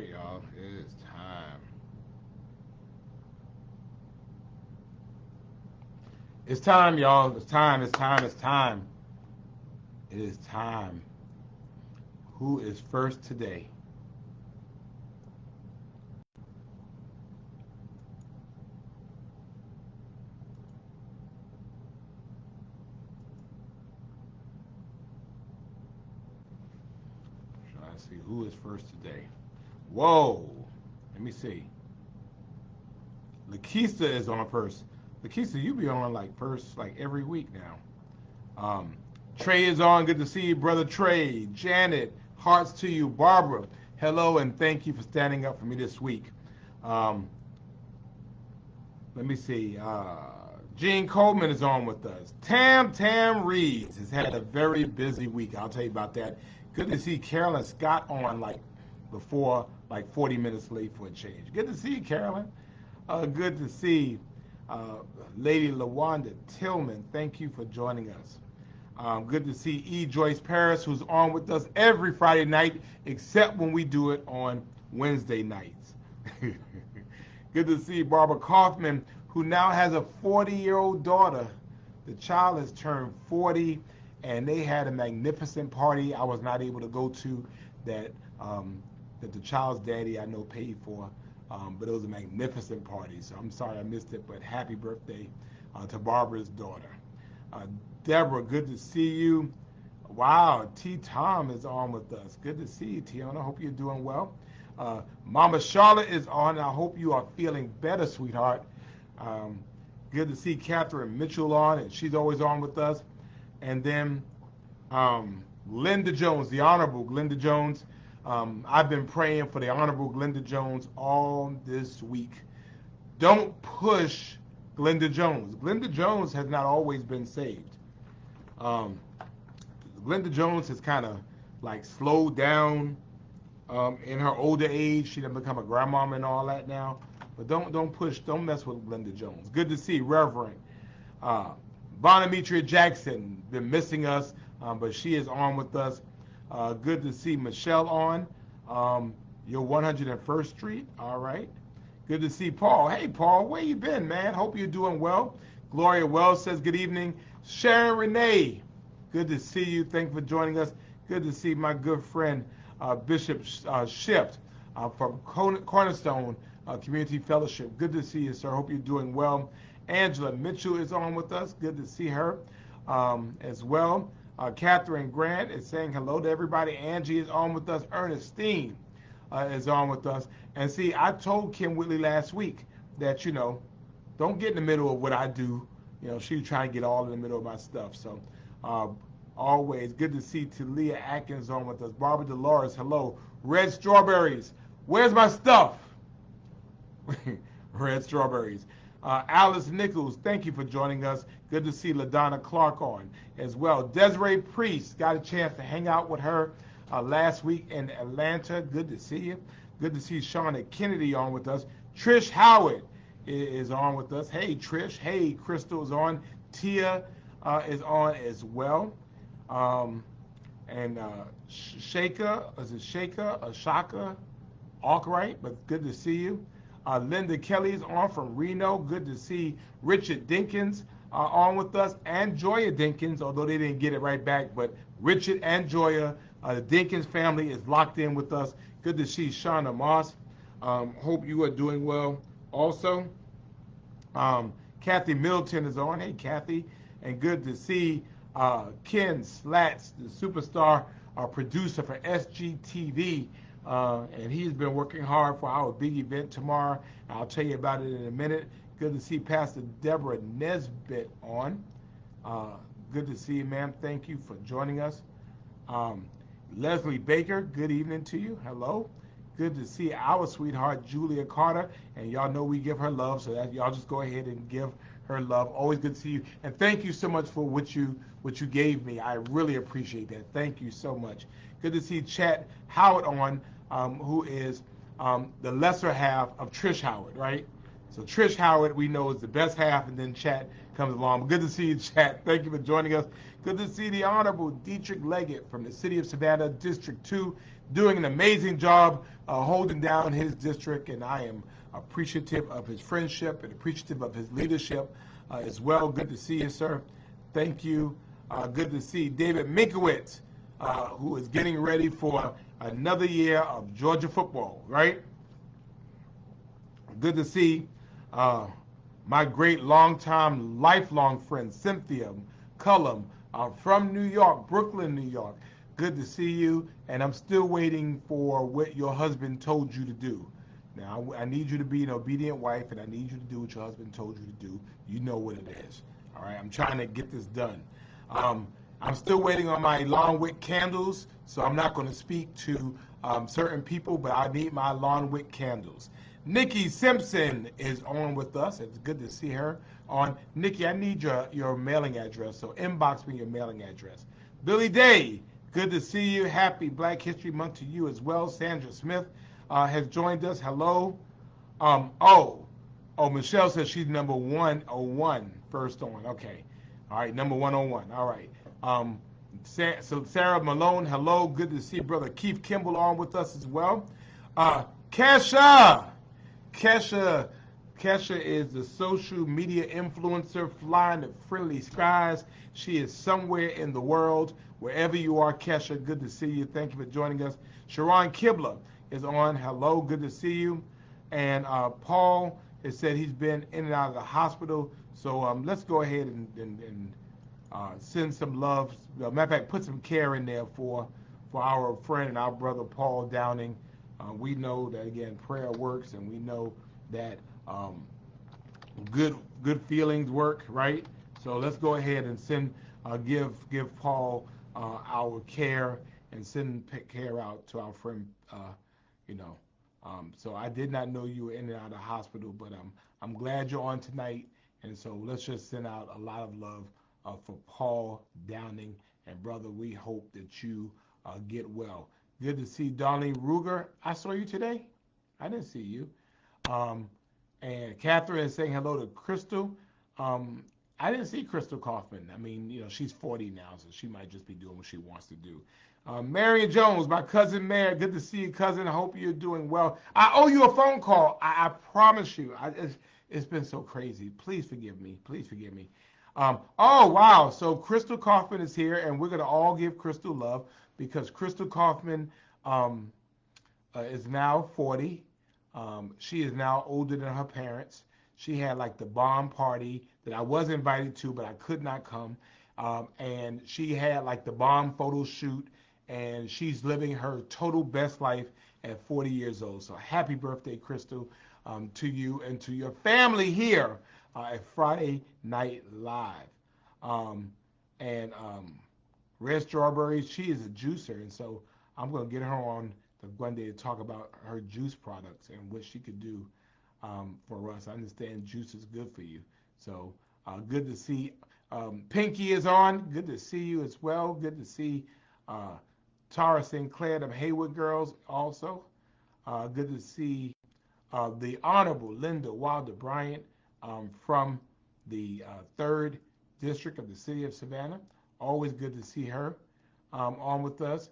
right, y'all. It is time. It's time, y'all. It's time. It's time. It's time. It is time. Who is first today? Trying to see who is first today. Whoa. Let me see. Lakeisha is on first. Lakeisha, you be on like first like every week now. Trey is on. Good to see you, brother Trey. Janet, hearts to you. Barbara, hello and thank you for standing up for me this week. Um, let me see. Gene Coleman is on with us. Tam Reeves has had a very busy week. I'll tell you about that. Good to see Carolyn Scott on like before, like 40 minutes late for a change. Good to see you, Carolyn. Good to see uh, Lady LaWanda Tillman. Thank you for joining us. Good to see E. Joyce Paris, who's on with us every Friday night, except when we do it on Wednesday nights. Good to see Barbara Kaufman, who now has a 40-year-old daughter. The child has turned 40, and they had a magnificent party I was not able to go to that that the child's daddy I know paid for. But it was a magnificent party, so I'm sorry I missed it, but happy birthday to Barbara's daughter. Uh, Deborah, good to see you. Wow, T. Tom is on with us. Good to see you, Tiana. I hope you're doing well. Mama Charlotte is on. I hope you are feeling better, sweetheart. Um, Good to see Catherine Mitchell on, and she's always on with us. And then Linda Jones, the Honorable Glenda Jones. I've been praying for the Honorable Glenda Jones all this week. Don't push Glenda Jones. Glenda Jones has not always been saved. Um, Glenda Jones has kind of like slowed down in her older age. She done become a grandmama and all that now. But don't push, don't mess with Glenda Jones. Good to see Reverend uh, Bonametria Jackson. Been missing us, but she is on with us. Good to see Michelle on. Your 101st Street. All right. Good to see Paul. Hey, Paul, where you been, man? Hope you're doing well. Gloria Wells says good evening. Sharon Renee, good to see you. Thank you for joining us. Good to see my good friend Bishop Shift from Cornerstone Community Fellowship. Good to see you, sir. Hope you're doing well. Angela Mitchell is on with us. Good to see her as well. Catherine Grant is saying hello to everybody. Angie is on with us. Ernestine is on with us. And see, I told Kim Whitley last week that, don't get in the middle of what I do. She was trying to get all in the middle of my stuff. So, uh, always good to see Talia Atkins on with us. Barbara Dolores, hello. Red Strawberries, where's my stuff? Red Strawberries. Alice Nichols, thank you for joining us. Good to see LaDonna Clark on as well. Desiree Priest, got a chance to hang out with her last week in Atlanta. Good to see you. Good to see Shauna Kennedy on with us. Trish Howard is on with us. Hey, Trish. Hey, Crystal is on. Tia is on as well. And Shaka, is it Shaka or Shaka? Arkwright, but good to see you. Linda Kelly's on from Reno. Good to see Richard Dinkins on with us, and Joya Dinkins, although they didn't get it right back. But Richard and Joya, the Dinkins family, is locked in with us. Good to see Shauna Moss. Hope you are doing well also. Kathy Middleton is on. Hey, Kathy. And good to see Ken Slats, the superstar producer for SGTV. And he's been working hard for our big event tomorrow. I'll tell you about it in a minute. Good to see Pastor Deborah Nesbitt on. Good to see you, ma'am. Thank you for joining us. Um, Leslie Baker, good evening to you. Hello. Good to see our sweetheart Julia Carter, and y'all know we give her love, so that y'all just go ahead and give her love. Always good to see you, and thank you so much for what you gave me. I really appreciate that. Thank you so much. Good to see Chat Howard on, who is the lesser half of Trish Howard, right? So Trish Howard, we know, is the best half, and then Chat comes along. But good to see you, Chat. Thank you for joining us. Good to see the Honorable Dietrich Leggett from the City of Savannah, District 2. doing an amazing job holding down his district, and I am appreciative of his friendship and appreciative of his leadership as well. Good to see you, sir. Thank you. Good to see David Minkowitz, who is getting ready for another year of Georgia football, right? Good to see my great longtime, lifelong friend, Cynthia Cullum from New York, Brooklyn, New York. Good to see you, and I'm still waiting for what your husband told you to do. Now, I need you to be an obedient wife, and I need you to do what your husband told you to do. You know what it is. All right, I'm trying to get this done. I'm still waiting on my lawn wick candles, so I'm not going to speak to certain people, but I need my lawn wick candles. Nikki Simpson is on with us. It's good to see her on. Nikki, I need your mailing address, so inbox me your mailing address. Billy Day, good to see you. Happy Black History Month to you as well. Sandra Smith has joined us. Hello. Michelle says she's number 101 first on. Okay. All right, number 101. All right. So Sarah Malone, hello. Good to see Brother Keith Kimball on with us as well. Kesha is the social media influencer flying the friendly skies. She is somewhere in the world. Wherever you are, Kesha, good to see you. Thank you for joining us. Sharon Kibler is on. Hello, good to see you. And Paul has said he's been in and out of the hospital. So let's go ahead and send some love. Matter of fact, put some care in there for our friend and our brother Paul Downing. We know that, again, prayer works, and we know that good feelings work, right? So let's go ahead and give Paul our care and send care out to our friend. So I did not know you were in and out of the hospital, but I'm glad you're on tonight, and so let's just send out a lot of love for Paul Downing, and brother, we hope that you get well. Good to see Darlene Ruger. I saw you today. I didn't see you. And Catherine is saying hello to Crystal. I didn't see Crystal Kaufman. I mean, she's 40 now, so she might just be doing what she wants to do. Marion Jones, my cousin Mary. Good to see you, cousin. I hope you're doing well. I owe you a phone call. I promise you. It's been so crazy. Please forgive me. Please forgive me. Oh, wow. So Crystal Kaufman is here, and we're going to all give Crystal love because Crystal Kaufman is now 40. She is now older than her parents. She had like the bomb party that I was invited to, but I could not come. And she had like the bomb photo shoot, and she's living her total best life at 40 years old. So happy birthday, Crystal, to you and to your family here at Friday Night Live. Red Strawberries, she is a juicer, and so I'm going to get her on one day to talk about her juice products and what she could do for us. I understand juice is good for you. So good to see Pinky is on. Good to see you as well. Good to see Tara Sinclair, the Haywood girls also. Good to see the Honorable Linda Wilder Bryant from the 3rd District of the City of Savannah. Always good to see her on with us.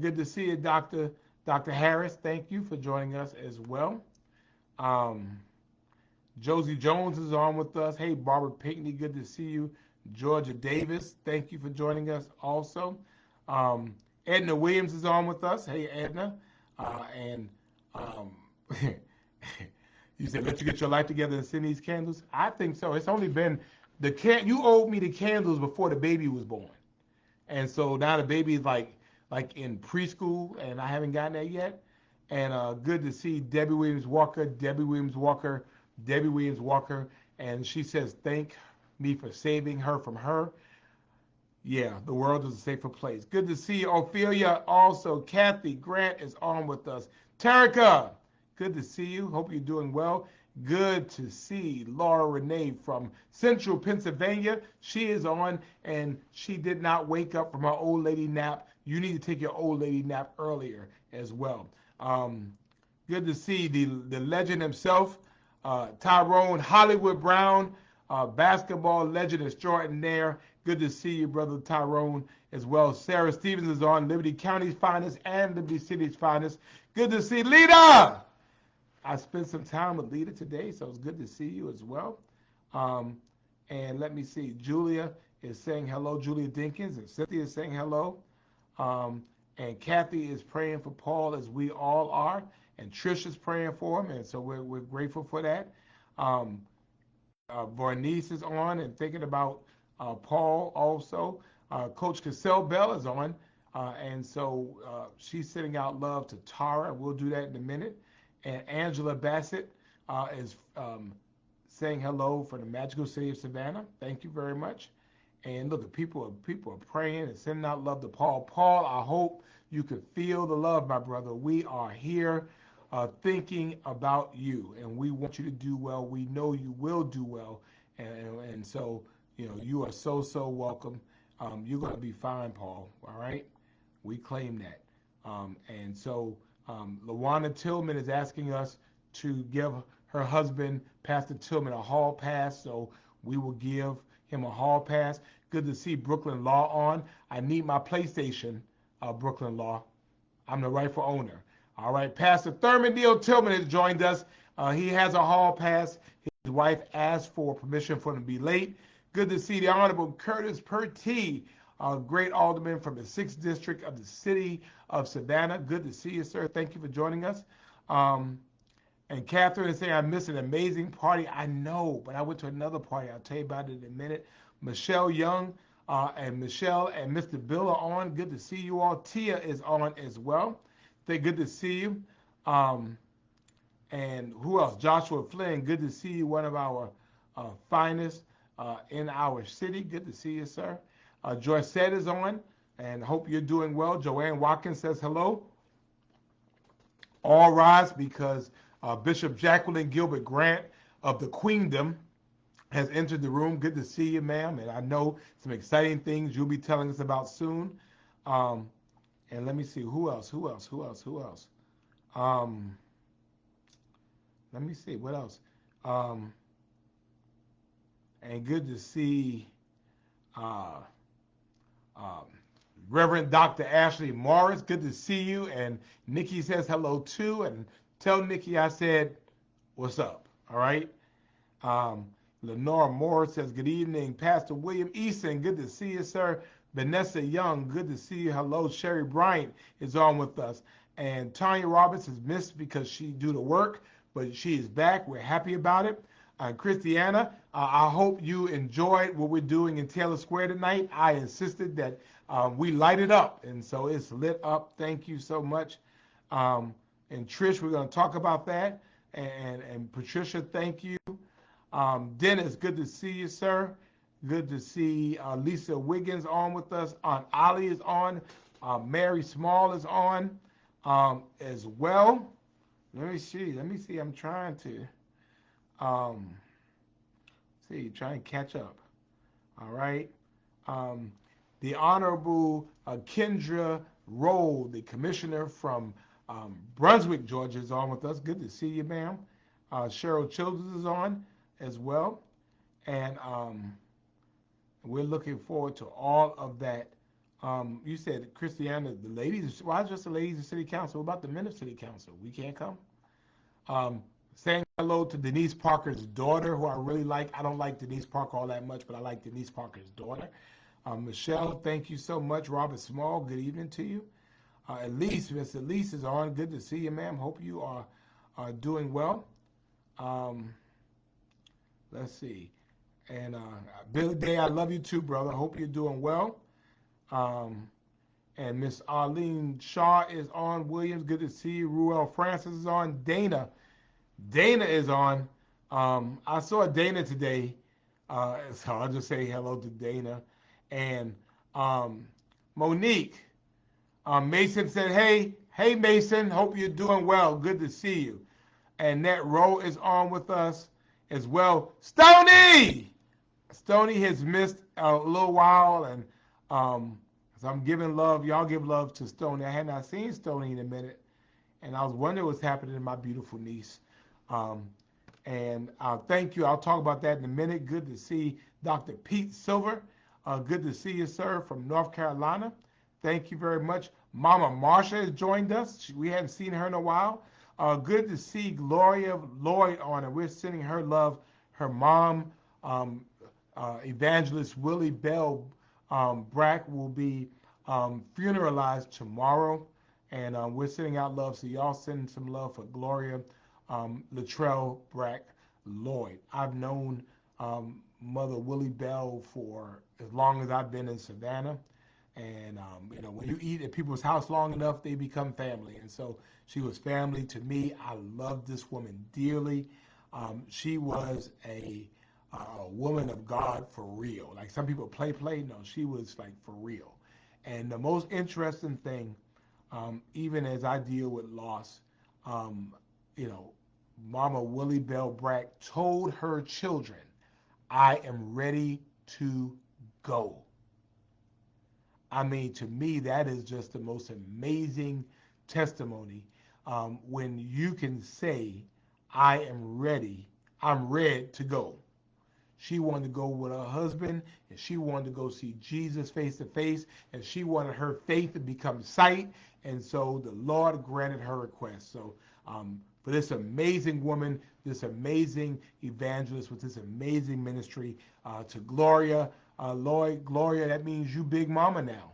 Good to see you, Dr. Harris. Thank you for joining us as well. Josie Jones is on with us. Hey, Barbara Pinckney, good to see you. Georgia Davis, thank you for joining us also. Edna Williams is on with us. Hey, Edna. You said, let you get your life together and send these candles? I think so. It's only been, you owed me the candles before the baby was born. And so now the baby is like in preschool, and I haven't gotten that yet. And good to see Debbie Williams Walker, and she says, thank me for saving her from her. Yeah, the world is a safer place. Good to see Ophelia also. Kathy Grant is on with us. Terica, good to see you. Hope you're doing well. Good to see Laura Renee from Central Pennsylvania. She is on, and she did not wake up from her old lady nap. You need to take your old lady nap earlier as well. Good to see the legend himself, Tyrone Hollywood Brown, Basketball legend extraordinaire. Good to see you, brother Tyrone, as well. Sarah Stevens is on, Liberty County's finest and Liberty City's finest. Good to see Lita. I spent some time with Lita today, so it's good to see you as well. And let me see, Julia is saying hello, Julia Dinkins, and Cynthia is saying hello. And Kathy is praying for Paul, as we all are, and Trish is praying for him, and so we're grateful for that. Bernice is on and thinking about Paul also. Coach Cassell Bell is on, and so she's sending out love to Tara. We'll do that in a minute. And Angela Bassett is saying hello from the magical city of Savannah. Thank you very much. And look, people are praying and sending out love to Paul. Paul, I hope you could feel the love, my brother. We are here thinking about you, and we want you to do well. We know you will do well, and so you are so welcome. You're going to be fine, Paul. All right, we claim that. And so LaWanda Tillman is asking us to give her husband, Pastor Tillman, a hall pass. So we will give him a hall pass. Good to see Brooklyn Law on. I need my PlayStation, Brooklyn Law. I'm the rightful owner. All right, Pastor Thurman Neal Tillman has joined us. He has a hall pass. His wife asked for permission for him to be late. Good to see the Honorable Curtis Purtee, a great alderman from the 6th District of the City of Savannah. Good to see you, sir. Thank you for joining us. And Catherine is saying, I missed an amazing party. I know, but I went to another party. I'll tell you about it in a minute. Michelle Young and Michelle and Mr. Bill are on. Good to see you all. Tia is on as well. Good to see you. And who else? Joshua Flynn. Good to see you, one of our finest in our city. Good to see you, sir. Joycette is on, and hope you're doing well. Joanne Watkins says hello. All rise, because Bishop Jacqueline Gilbert Grant of the Queendom has entered the room. Good to see you, ma'am. And I know some exciting things you'll be telling us about soon. And let me see, who else? Let me see, what else? And good to see Reverend Dr. Ashley Morris. Good to see you. And Nikki says hello too. And tell Nikki I said, what's up? All right. Lenora Morris says, good evening. Pastor William Easton, good to see you, sir. Vanessa Young, good to see you. Hello. Sherry Bryant is on with us. And Tanya Roberts is missed because she do the work, but she is back. We're happy about it. Christiana, I hope you enjoyed what we're doing in Taylor Square tonight. I insisted that we light it up, and so it's lit up. Thank you so much. And Trish, we're going to talk about that. And Patricia, thank you. Dennis, good to see you, sir. Good to see Lisa Wiggins on with us. Aunt Ollie is on. Mary Small is on as well. Let me see. I'm trying to try and catch up. All right. The Honorable Kendra Roll, the commissioner from Brunswick, Georgia, is on with us. Good to see you, ma'am. Cheryl Childers is on as well. And we're looking forward to all of that. You said, Christiana, the ladies, why just the ladies of City Council? What about the men of City Council? We can't come? Saying hello to Denise Parker's daughter, who I really like. I don't like Denise Parker all that much, but I like Denise Parker's daughter. Michelle, thank you so much. Robert Small, good evening to you. Elise, Miss Elise is on. Good to see you, ma'am. Hope you are doing well. Let's see. And Billy Day, I love you too, brother. Hope you're doing well. And Miss Arlene Shaw is on. Williams, good to see you. Ruel Francis is on. Dana is on. I saw Dana today, so I'll just say hello to Dana. And Monique, Mason said, hey Mason, hope you're doing well. Good to see you. And Nat Rowe is on with us as well. Stoney has missed a little while, and so I'm giving love. Y'all give love to Stoney. I had not seen Stoney in a minute, and I was wondering what's happening to my beautiful niece. And thank you. I'll talk about that in a minute. Good to see Dr. Pete Silver. Good to see you, sir, from North Carolina. Thank you very much. Mama Marsha has joined us. We hadn't seen her in a while. Good to see Gloria Lloyd on, and we're sending her love. Her mom, Evangelist Willie Bell Brack, will be funeralized tomorrow, and we're sending out love. So y'all send some love for Gloria Latrell Brack Lloyd. I've known Mother Willie Bell for as long as I've been in Savannah. And, when you eat at people's house long enough, they become family. And so she was family to me. I love this woman dearly. She was a woman of God for real. Like some people play. No, she was like for real. And the most interesting thing, even as I deal with loss, Mama Willie Bell Brack told her children, I am ready to go. I mean, to me, that is just the most amazing testimony when you can say, I am ready, I'm ready to go. She wanted to go with her husband, and she wanted to go see Jesus face to face, and she wanted her faith to become sight, and so the Lord granted her request. So for this amazing woman, this amazing evangelist with this amazing ministry, to Gloria Lloyd, Gloria, that means you big mama now.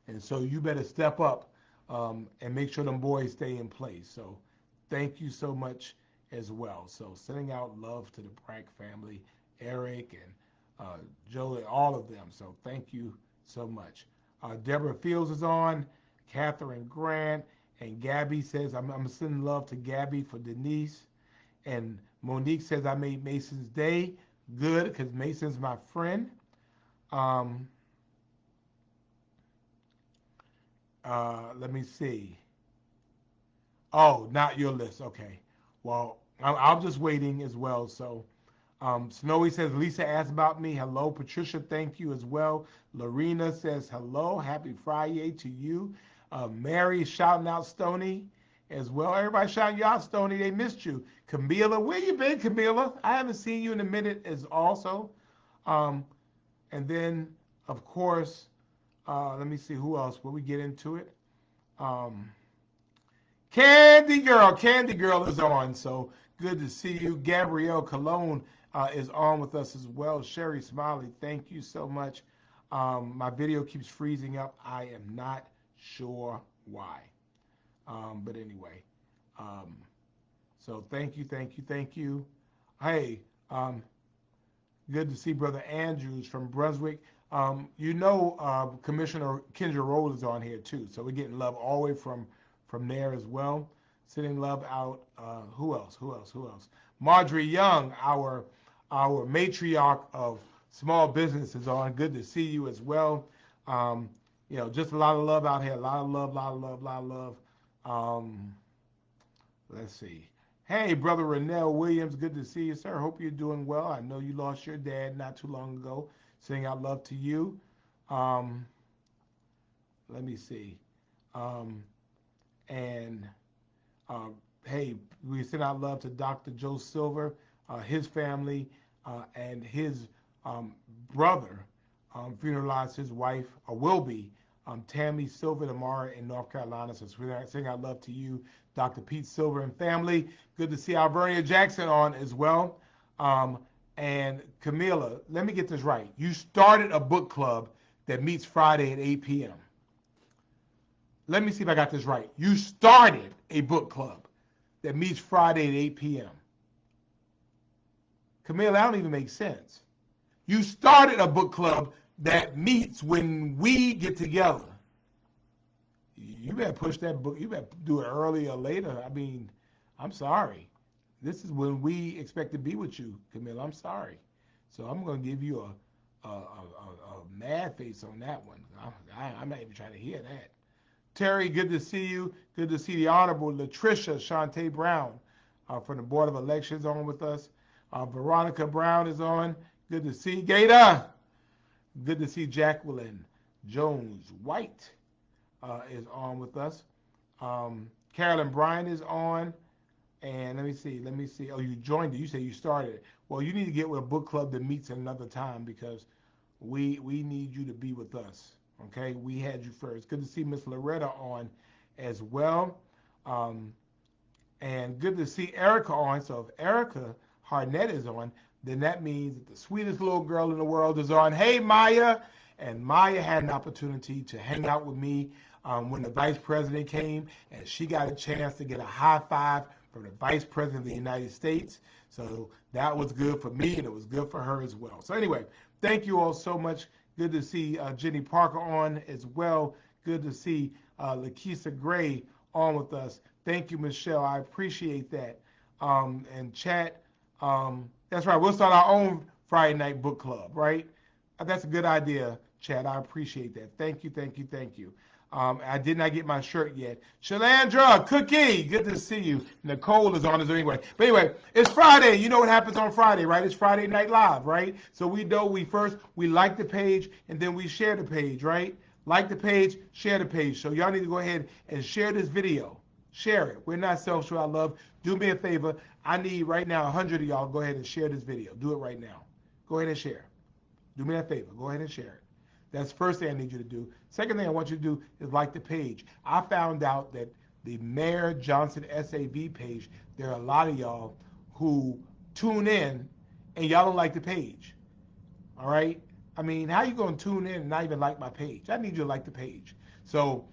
And so you better step up and make sure them boys stay in place. So thank you so much as well. So sending out love to the Brack family, Eric and Joe, all of them. So thank you so much. Deborah Fields is on, Catherine Grant, and Gabby says, I'm sending love to Gabby for Denise. And Monique says, I made Mason's day. Good, because Mason's my friend. Let me see. Oh, not your list. Okay. Well, I'm just waiting as well. So, Snowy says, Lisa asked about me. Hello. Patricia, thank you as well. Lorena says, hello. Happy Friday to you. Mary is shouting out Stony as well. Everybody shouting you out, Stony. They missed you. Camila, where you been, Camila? I haven't seen you in a minute as also. And then, of course, let me see who else. Will we get into it? Candy Girl is on. So good to see you. Gabrielle Cologne is on with us as well. Sherry Smiley, thank you so much. My video keeps freezing up. I am not sure why. But anyway, so thank you. Hey, good to see Brother Andrews from Brunswick. Commissioner Kendra Rhodes is on here too, so we're getting love all the way from there as well. Sending love out. Who else? Marjorie Young, our matriarch of small business, is on. Good to see you as well. Just a lot of love out here. A lot of love. Let's see. Hey, Brother Renell Williams, good to see you, sir. Hope you're doing well. I know you lost your dad not too long ago. Sending out love to you. Let me see. Hey, we send out love to Dr. Joe Silver, his family, and his brother funeralized his wife, or will be, Tammy Silver tomorrow in North Carolina. So sending out love to you, Dr. Pete Silver and family. Good to see Alvernia Jackson on as well. And Camila, let me get this right. You started a book club that meets Friday at 8 p.m. Let me see if I got this right. You started a book club that meets Friday at 8 p.m. Camila, that don't even make sense. You started a book club that meets when we get together. You better push that book. You better do it earlier or later. I mean, I'm sorry. This is when we expect to be with you, Camila. I'm sorry. So I'm going to give you a mad face on that one. I'm not even trying to hear that. Terry, good to see you. Good to see the Honorable Latricia Shante Brown from the Board of Elections on with us. Veronica Brown is on. Good to see Gator. Good to see Jacqueline Jones White is on with us. Carolyn Bryan is on. And let me see. Oh, you joined it. You say you started. Well, you need to get with a book club that meets another time because we need you to be with us. Okay, we had you first. Good to see Miss Loretta on as well. Um, and good to see Erica on. So if Erica Harnett is on, then that means that the sweetest little girl in the world is on. Hey, Maya. And Maya had an opportunity to hang out with me when the vice president came, and she got a chance to get a high five from the vice president of the United States. So that was good for me, and it was good for her as well. So anyway, thank you all so much. Good to see Jenny Parker on as well. Good to see Lakeisha Gray on with us. Thank you, Michelle. I appreciate that. And chat, that's right. We'll start our own Friday night book club, right? That's a good idea, Chad. I appreciate that. Thank you, thank you, thank you. I did not get my shirt yet. Shalandra, Cookie, good to see you. Nicole is on us anyway. But anyway, it's Friday. You know what happens on Friday, right? It's Friday Night Live, right? So we know we like the page and then we share the page, right? Like the page, share the page. So y'all need to go ahead and share this video. Share it. We're not selfish. I love. Do me a favor. I need right now 100 of y'all go ahead and share this video. Do it right now. Go ahead and share. Do me that favor. Go ahead and share it. That's the first thing I need you to do. Second thing I want you to do is like the page. I found out that the Mayor Johnson SAV page, there are a lot of y'all who tune in and y'all don't like the page. All right? I mean, how you going to tune in and not even like my page? I need you to like the page. So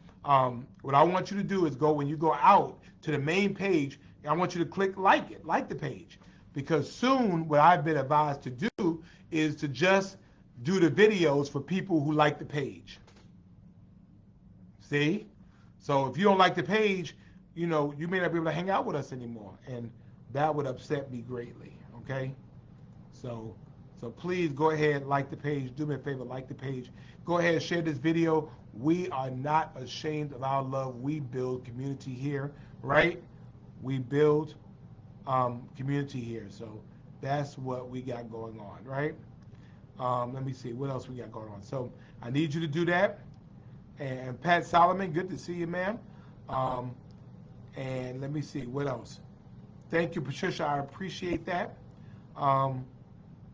what I want you to do is when you go out to the main page, I want you to click like it, like the page. Because soon what I've been advised to do is to just do the videos for people who like the page. See? So if you don't like the page, you may not be able to hang out with us anymore. And that would upset me greatly. Okay? So please go ahead, like the page. Do me a favor, like the page. Go ahead and share this video. We are not ashamed of our love. We build community here, right? We build community here. So that's what we got going on, right? Let me see what else we got going on. So I need you to do that. And Pat Solomon, good to see you, ma'am. And let me see what else. Thank you, Patricia. I appreciate that.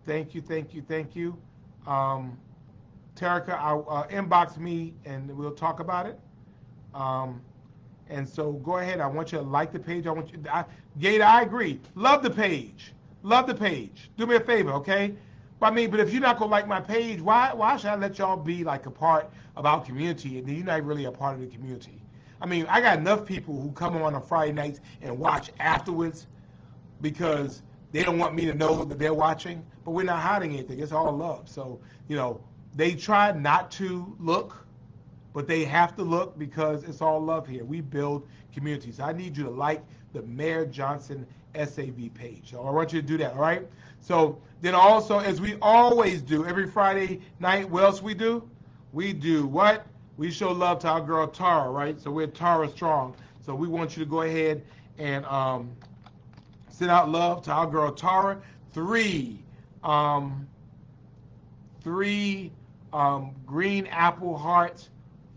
Thank you, thank you, thank you. Terica, inbox me and we'll talk about it. And so go ahead. I want you to like the page. Gate, I agree. Love the page. Love the page. Do me a favor, okay? But if you're not gonna like my page, why should I let y'all be like a part of our community and then you're not really a part of the community? I got enough people who come on Friday nights and watch afterwards because they don't want me to know that they're watching, but we're not hiding anything. It's all love. So, they try not to look, but they have to look because it's all love here. We build communities. I need you to like the Mayor Johnson SAV page. So I want you to do that, all right? So then also, as we always do, every Friday night, what else we do? We do what? We show love to our girl Tara, right? So we're Tara Strong. So we want you to go ahead and send out love to our girl Tara. Three green apple hearts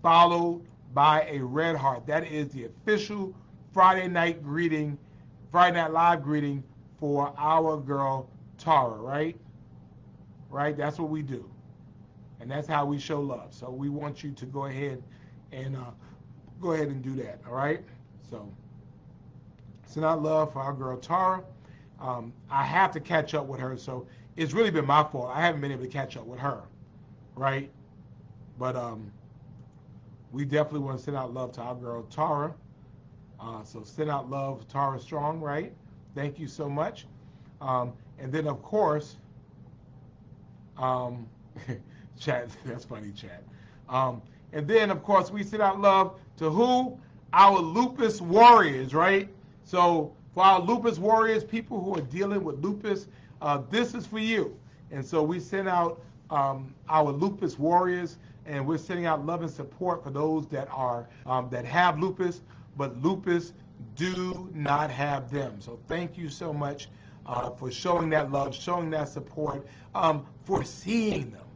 followed by a red heart. That is the official Friday Night Live greeting for our girl Tara, right? Right? That's what we do. And that's how we show love. So we want you to go ahead and do that, all right? So send out love for our girl Tara. I have to catch up with her, so it's really been my fault. I haven't been able to catch up with her, right? But we definitely want to send out love to our girl Tara. So send out love, Tara Strong, right? Thank you so much. And then, of course, chat, that's funny, chat. And then, of course, we send out love to who? Our lupus warriors, right? So for our lupus warriors, people who are dealing with lupus, this is for you. And so we send out our lupus warriors, and we're sending out love and support for those that are that have lupus, but lupus do not have them. So thank you so much for showing that love, showing that support, for seeing them,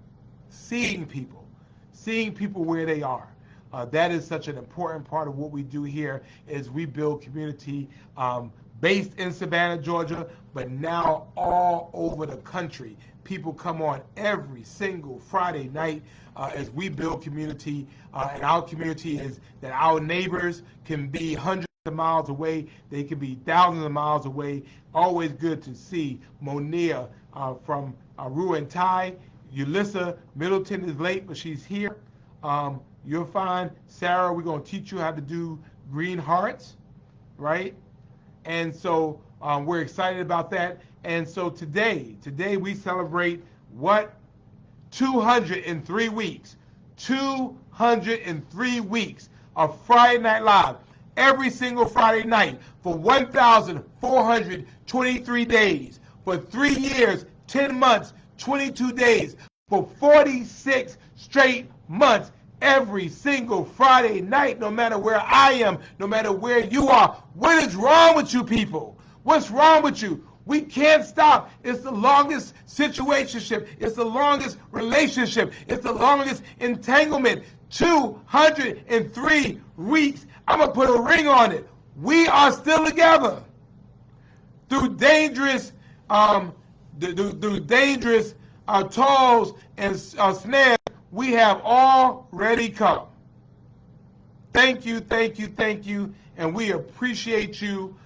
seeing people where they are. That is such an important part of what we do here is we build community based in Savannah, Georgia, but now all over the country. People come on every single Friday night as we build community. And our community is that our neighbors can be hundreds of miles away. They can be thousands of miles away. Always good to see Monia from Ruan Thai. Yulissa Middleton is late, but she's here. You'll find Sarah, we're going to teach you how to do green hearts, right? And so we're excited about that. And so today we celebrate what? 203 weeks. 203 weeks of Friday Night Live. Every single Friday night for 1,423 days. For 3 years, 10 months, 22 days. For 46 straight months. Every single Friday night, no matter where I am, no matter where you are. What is wrong with you people? What's wrong with you? We can't stop. It's the longest situationship. It's the longest relationship. It's the longest entanglement. 203 weeks. I'm going to put a ring on it. We are still together. Through dangerous toils and snares, we have already come. Thank you, thank you, thank you, and we appreciate you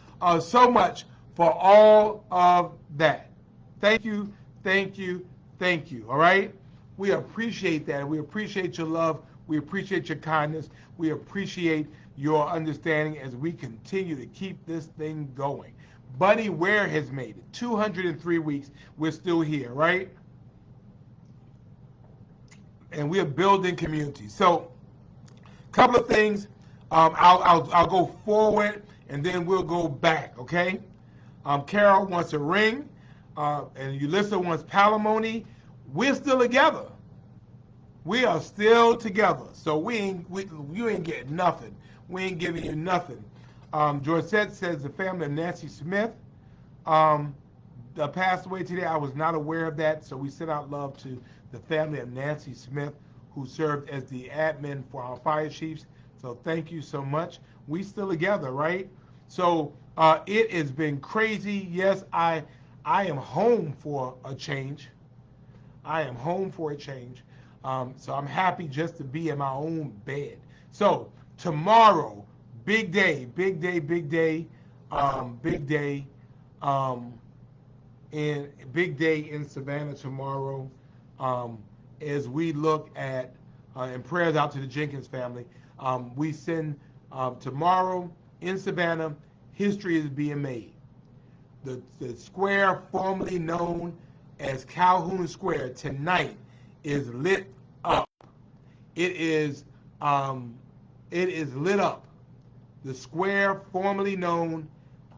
so much for all of that. Thank you, thank you, thank you, all right? We appreciate that. We appreciate your love. We appreciate your kindness. We appreciate your understanding as we continue to keep this thing going. Buddy Ware has made it. 203 weeks. We're still here, right? And we are building community. So, a couple of things. I'll go forward and then we'll go back, okay? Carol wants a ring, and Yulissa wants palimony. We're still together. We are still together. So you ain't getting nothing. We ain't giving you nothing. Georgette says the family of Nancy Smith passed away today. I was not aware of that, so we send out love to the family of Nancy Smith, who served as the admin for our fire chiefs. So thank you so much. We still together, right? So it has been crazy. Yes, I am home for a change. I am home for a change. So I'm happy just to be in my own bed. So tomorrow, big day, big day, big day, big day, big day in Savannah tomorrow. As we look at, and prayers out to the Jenkins family, we send tomorrow in Savannah, history is being made. The square formerly known as Calhoun Square tonight is lit up. It is lit up. The square formerly known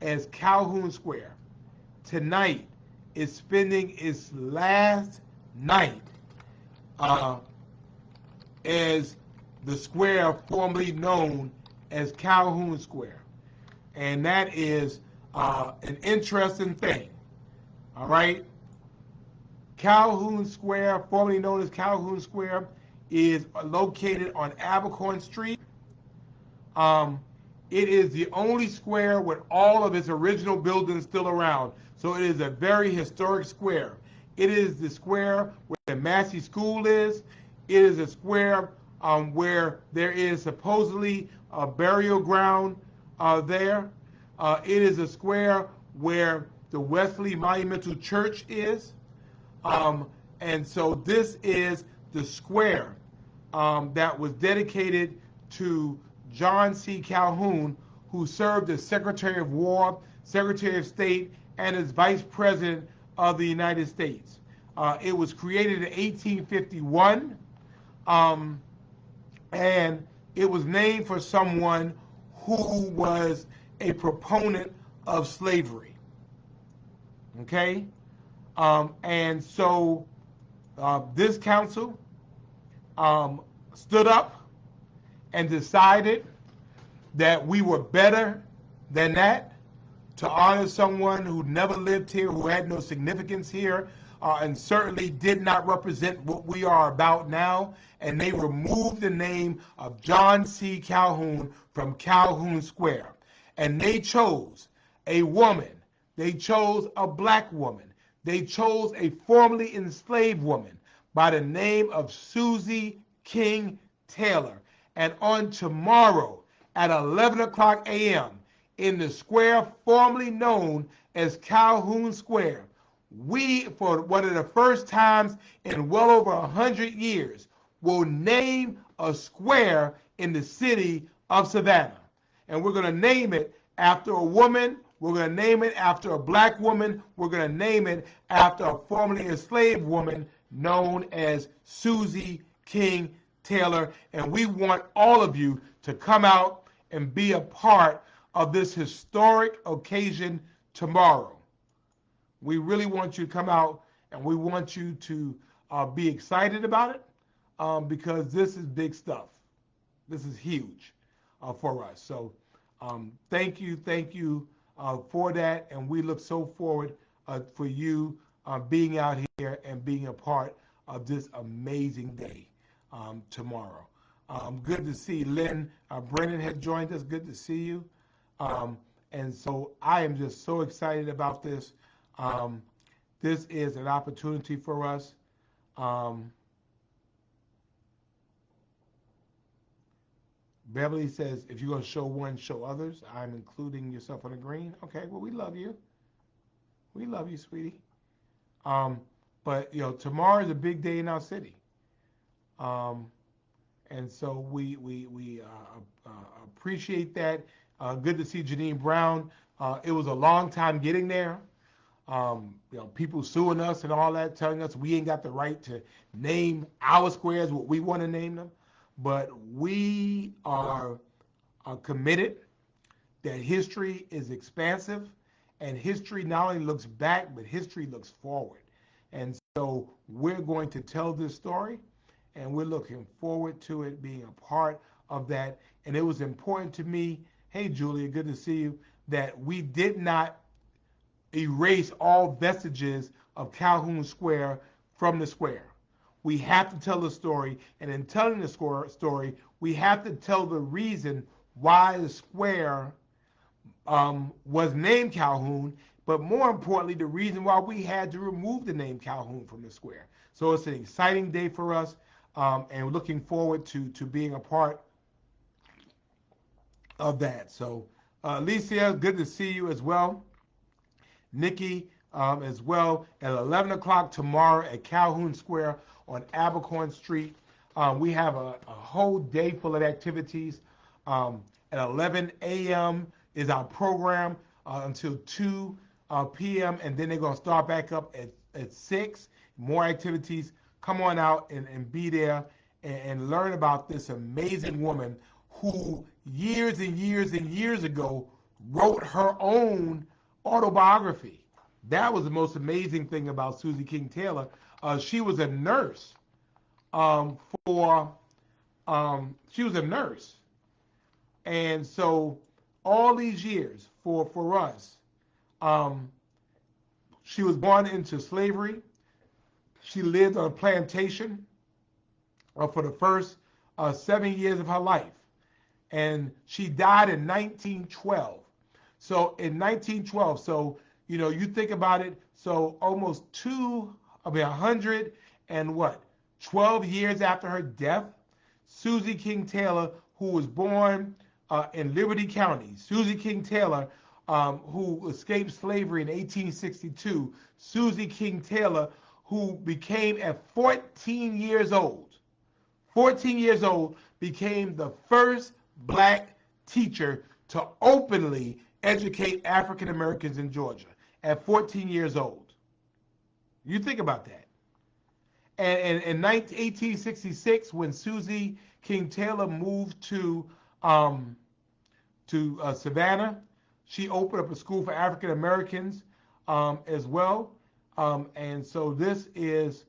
as Calhoun Square tonight is spending its last night as the square formerly known as Calhoun Square. And that is an interesting thing. All right? Calhoun Square, formerly known as Calhoun Square, is located on Abercorn Street. It is the only square with all of its original buildings still around. So it is a very historic square. It is the square where the Massey School is. It is a square where there is supposedly a burial ground there. It is a square where the Wesley Monumental Church is. And so this is the square that was dedicated to John C. Calhoun, who served as Secretary of War, Secretary of State, and as Vice President of the United States. It was created in 1851, and it was named for someone who was a proponent of slavery. Okay? And so this council stood up and decided that we were better than that, to honor someone who never lived here, who had no significance here, and certainly did not represent what we are about now. And they removed the name of John C. Calhoun from Calhoun Square. And they chose a woman. They chose a black woman. They chose a formerly enslaved woman by the name of Susie King Taylor. And on tomorrow at 11 o'clock a.m. in the square formerly known as Calhoun Square, we, for one of the first times in well over 100 years, will name a square in the city of Savannah. And we're going to name it after a woman. We're going to name it after a black woman. We're going to name it after a formerly enslaved woman known as Susie King Taylor. And we want all of you to come out and be a part of this historic occasion tomorrow. We really want you to come out, and we want you to be excited about it because this is big stuff. This is huge for us. So thank you for that, and we look so forward for you being out here and being a part of this amazing day tomorrow. Good to see Lynn. Brennan had joined us. Good to see you. And so I am just so excited about this. This is an opportunity for us. Beverly says, if you're going to show one, show others. I'm including yourself on the green. Okay, well, we love you. We love you, sweetie. But, tomorrow is a big day in our city. And so we appreciate that. Good to see Janine Brown. It was a long time getting there. People suing us and all that, telling us we ain't got the right to name our squares what we want to name them. But we are committed that history is expansive, and history not only looks back, but history looks forward. And so we're going to tell this story, and we're looking forward to it being a part of that. And it was important to me, hey, Julia, good to see you, that we did not erase all vestiges of Calhoun Square from the square. We have to tell the story, and in telling the story, we have to tell the reason why the square was named Calhoun, but more importantly, the reason why we had to remove the name Calhoun from the square. So it's an exciting day for us, and we're looking forward to being a part of that. So, Alicia, good to see you as well. Nikki as well at 11 o'clock tomorrow at Calhoun Square on Abercorn Street. We have a whole day full of activities. At 11 a.m. is our program until 2 p.m. and then they're going to start back up at 6. More activities. Come on out and be there and learn about this amazing woman who years and years and years ago wrote her own autobiography. That was the most amazing thing about Susie King Taylor. She was a nurse she was a nurse. And so all these years for us, she was born into slavery. She lived on a plantation for the first 7 years of her life. And she died in 1912. So in 1912, so you think about it, so almost 100 and 12 years after her death, Susie King Taylor, who was born in Liberty County, Susie King Taylor, who escaped slavery in 1862, Susie King Taylor, who became at 14 years old, became the first black teacher to openly educate African Americans in Georgia at 14 years old. You think about that. And in 1866, when Susie King Taylor moved to Savannah, she opened up a school for African Americans as well. And so this is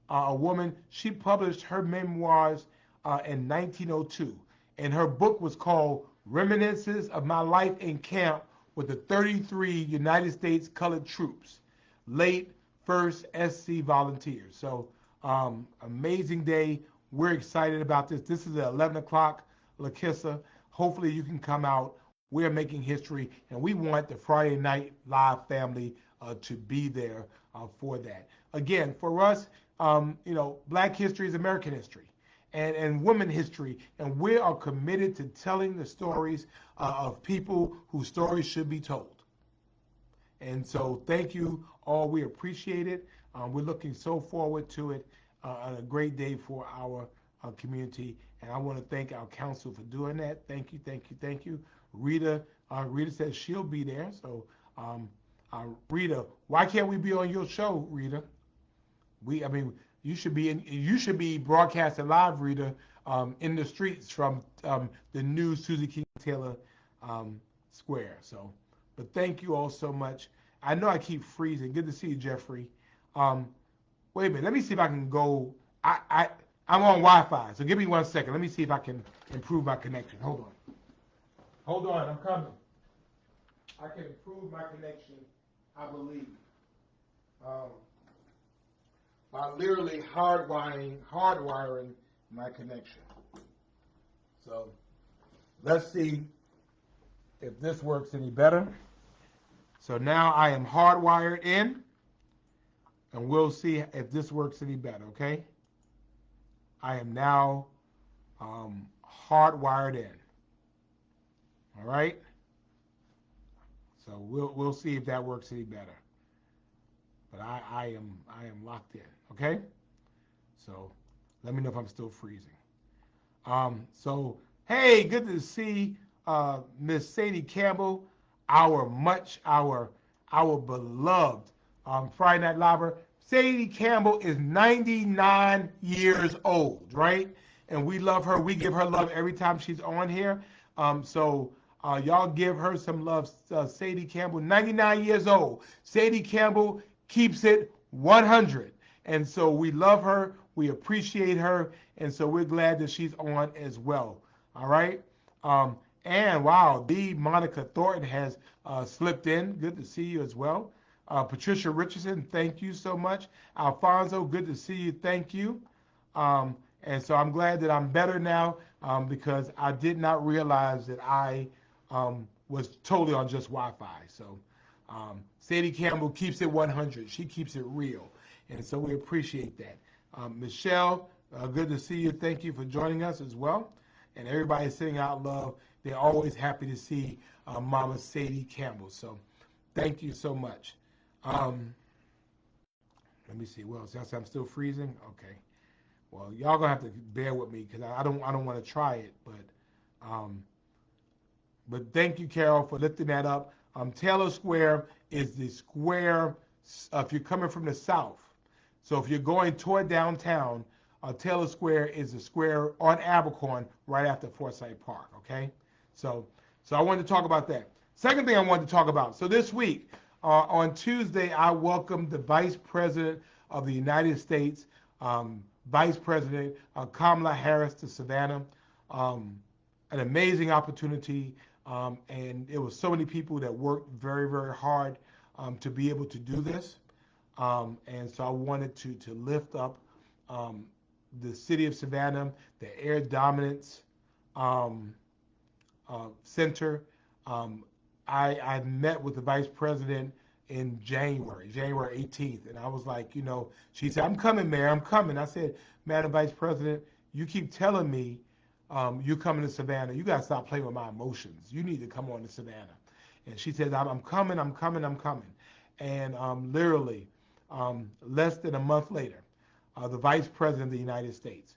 a woman. She published her memoirs in 1902, and her book was called Reminiscences of My Life in Camp with the 33 United States Colored Troops, late 1st SC Volunteers. So amazing day. We're excited about this. This is at 11 o'clock, LaKissa. Hopefully you can come out. we're making history, and we want the Friday Night Live family to be there for that. Again, for us, Black history is American history, and women history, and we are committed to telling the stories of people whose stories should be told. And so thank you all. We appreciate it. We're looking so forward to it. A great day for our community. And I want to thank our council for doing that. Thank you, thank you, thank you. Rita says she'll be there. So Rita, why can't we be on your show, Rita? You should be broadcasting live, Rita, in the streets from the new Susie King Taylor Square. So, but thank you all so much. I know I keep freezing. Good to see you, Jeffrey. Wait a minute. Let me see if I can go. I'm on Wi-Fi, so give me 1 second. Let me see if I can improve my connection. Hold on. I'm coming. I can improve my connection, I believe, by literally hardwiring my connection. So let's see if this works any better. So now I am hardwired in, and we'll see if this works any better, okay? I am now hardwired in. All right? So we'll see if that works any better. But I am locked in, okay? So let me know if I'm still freezing. So hey, good to see Miss Sadie Campbell, our beloved Friday Night Liver. Sadie Campbell is 99 years old, right? And we love her. We give her love every time she's on here. So y'all give her some love. Sadie Campbell, 99 years old. Sadie Campbell keeps it 100. And so we love her. We appreciate her. And so we're glad that she's on as well. All right? And wow, the Monica Thornton has slipped in. Good to see you as well. Patricia Richardson, thank you so much. Alfonso, good to see you. Thank you. And so I'm glad that I'm better now because I did not realize that I was totally on just Wi-Fi. So Sadie Campbell keeps it 100. She keeps it real. And so we appreciate that. Michelle, good to see you. Thank you for joining us as well. And everybody sending out love. They're always happy to see Mama Sadie Campbell. So thank you so much. Let me see. Well, since I'm still freezing, okay. Well, y'all gonna have to bear with me because I don't want to try it, but thank you, Carol, for lifting that up. Taylor Square is the square if you're coming from the south. So if you're going toward downtown, Taylor Square is the square on Abercorn right after Forsyth Park. Okay, so I wanted to talk about that. Second thing I wanted to talk about. So this week. On Tuesday, I welcomed the Vice President of the United States, Vice President Kamala Harris to Savannah. An amazing opportunity, and it was so many people that worked very, very hard to be able to do this. And so I wanted to lift up the city of Savannah, the Air Dominance Center. I met with the vice president in January 18th, and I was like, she said, "I'm coming, Mayor, I'm coming." I said, "Madam Vice President, you keep telling me you're coming to Savannah. You got to stop playing with my emotions. You need to come on to Savannah." And she says, I'm coming. And literally, less than a month later, the Vice President of the United States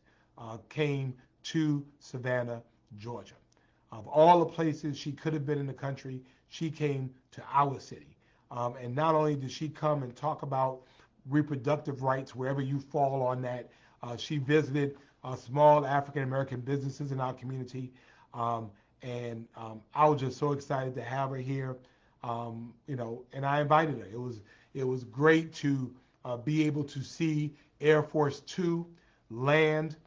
came to Savannah, Georgia. Of all the places she could have been in the country, she came to our city. And not only did she come and talk about reproductive rights wherever you fall on that, she visited small African-American businesses in our community. And I was just so excited to have her here, and I invited her. It was great to be able to see Air Force Two land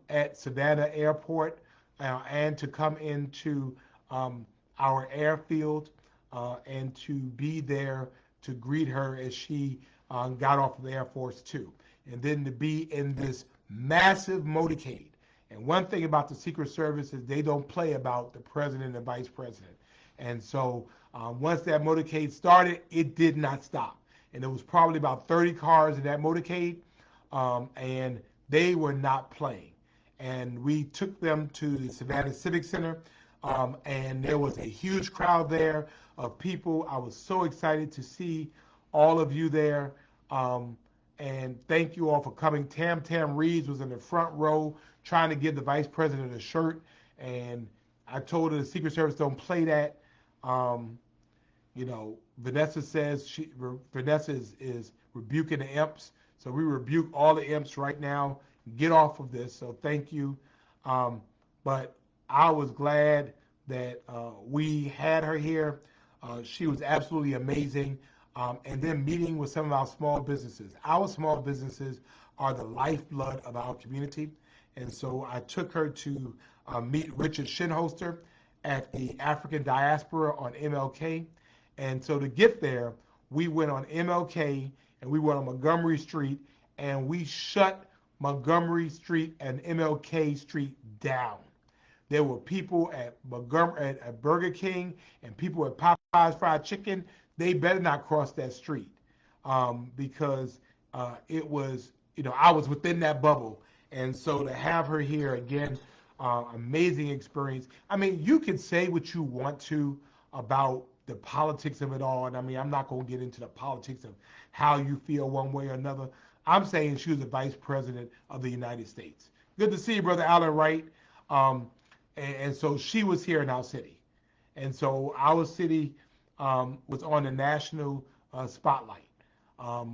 at Savannah Airport and to come into our airfield and to be there to greet her as she got off of Air Force Two. And then to be in this massive motorcade And one thing about the Secret Service is they don't play about the president and vice president. And so once that motorcade started, it did not stop. And there was probably about 30 cars in that motorcade, and they were not playing. And we took them to the Savannah Civic Center, and there was a huge crowd there of people. I was so excited to see all of you there. And thank you all for coming. Tam Reeves was in the front row trying to give the vice president a shirt. And I told her the Secret Service don't play that. Vanessa says Vanessa is rebuking the imps. So we rebuke all the imps right now. Get off of this. So thank you. But I was glad that we had her here. She was absolutely amazing. And then meeting with some of our small businesses. Our small businesses are the lifeblood of our community. And so I took her to meet Richard Shinholster at the African Diaspora on MLK. And so to get there, we went on MLK and we went on Montgomery Street, and we shut Montgomery Street and MLK Street down. There were people at Burger King and people at Popeye's Fried Chicken. They better not cross that street because it was, I was within that bubble. And so to have her here again, amazing experience. I mean, you can say what you want to about the politics of it all. And I mean, I'm not going to get into the politics of how you feel one way or another. I'm saying she was the vice president of the United States. Good to see you, Brother Alan Wright. And so she was here in our city. And so our city was on the national spotlight.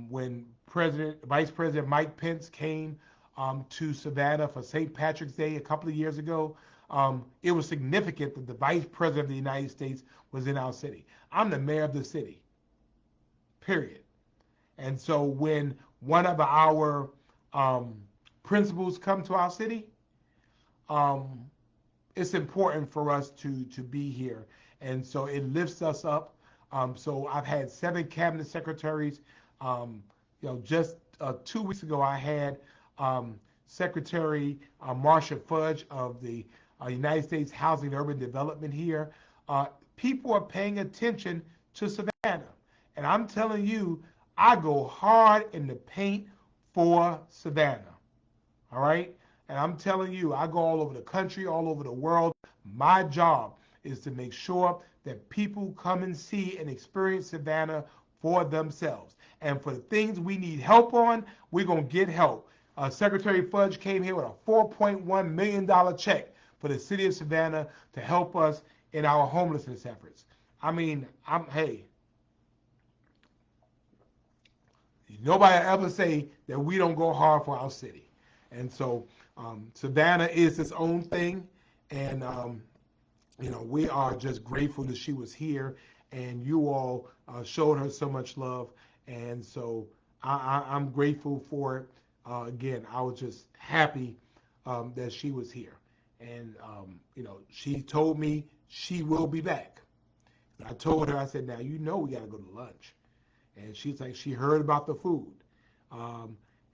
When Vice President Mike Pence came to Savannah for St. Patrick's Day a couple of years ago, it was significant that the Vice President of the United States was in our city. I'm the mayor of the city, period. And so when one of our principals come to our city, it's important for us to be here. And so it lifts us up. So I've had 7 cabinet secretaries. Just 2 weeks ago, I had Secretary Marsha Fudge of the United States Housing and Urban Development here. People are paying attention to Savannah. And I'm telling you, I go hard in the paint for Savannah. All right? And I'm telling you, I go all over the country, all over the world. My job is to make sure that people come and see and experience Savannah for themselves. And for the things we need help on, we're going to get help. Secretary Fudge came here with a $4.1 million check for the city of Savannah to help us in our homelessness efforts. I mean, nobody ever say that we don't go hard for our city. And so Savannah is its own thing. And, we are just grateful that she was here and you all showed her so much love. And so I'm grateful for it. Again, I was just happy that she was here. And, she told me she will be back. I told her, I said, now, we got to go to lunch. And she's like, she heard about the food.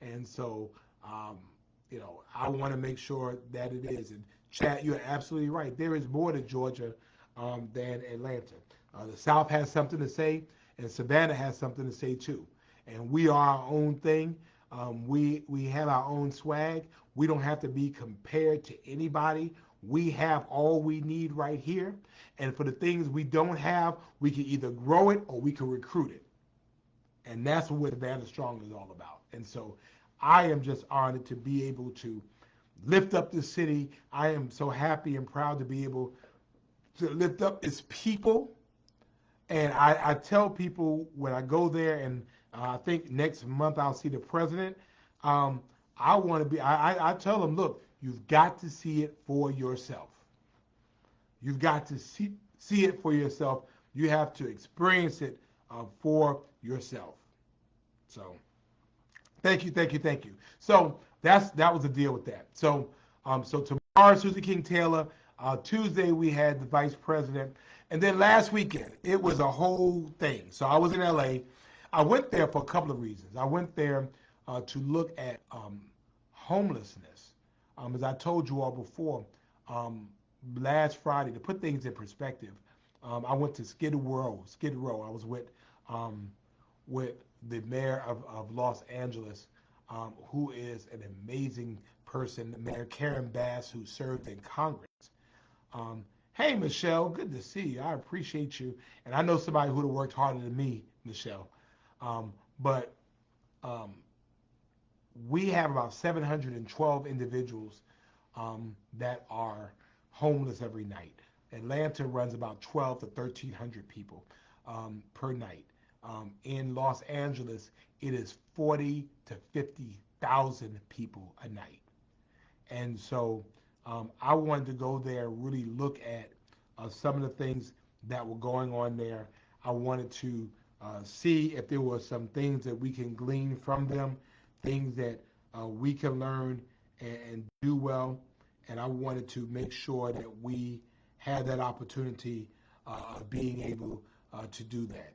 And so, I want to make sure that it is. And Chad, you're absolutely right. There is more to Georgia than Atlanta. The South has something to say, and Savannah has something to say too. And we are our own thing. We have our own swag. We don't have to be compared to anybody. We have all we need right here. And for the things we don't have, we can either grow it or we can recruit it. And that's what Savannah Strong is all about. And so I am just honored to be able to lift up the city. I am so happy and proud to be able to lift up its people. And I tell people when I go there, and I think next month I'll see the president, I tell them, look, you've got to see it for yourself. You've got to see it for yourself. You have to experience it for yourself. So thank you. So that was the deal with that. So tomorrow, Susie King Taylor. Tuesday we had the vice president, and then last weekend it was a whole thing. So I was in LA. I went there for a couple of reasons. I went there to look at homelessness As I told you all before, last Friday, to put things in perspective, I went to Skid Row. Skid Row. I was with the mayor of Los Angeles, who is an amazing person, Mayor Karen Bass, who served in Congress. Hey, Michelle, good to see you. I appreciate you. And I know somebody who would have worked harder than me, Michelle. But we have about 712 individuals that are homeless every night. Atlanta runs about 12 to 1,300 people per night. In Los Angeles, it is 40 to 50,000 people a night. And so I wanted to go there, really look at some of the things that were going on there. I wanted to see if there were some things that we can glean from them, things that we can learn and do well. And I wanted to make sure that we had that opportunity of being able to do that.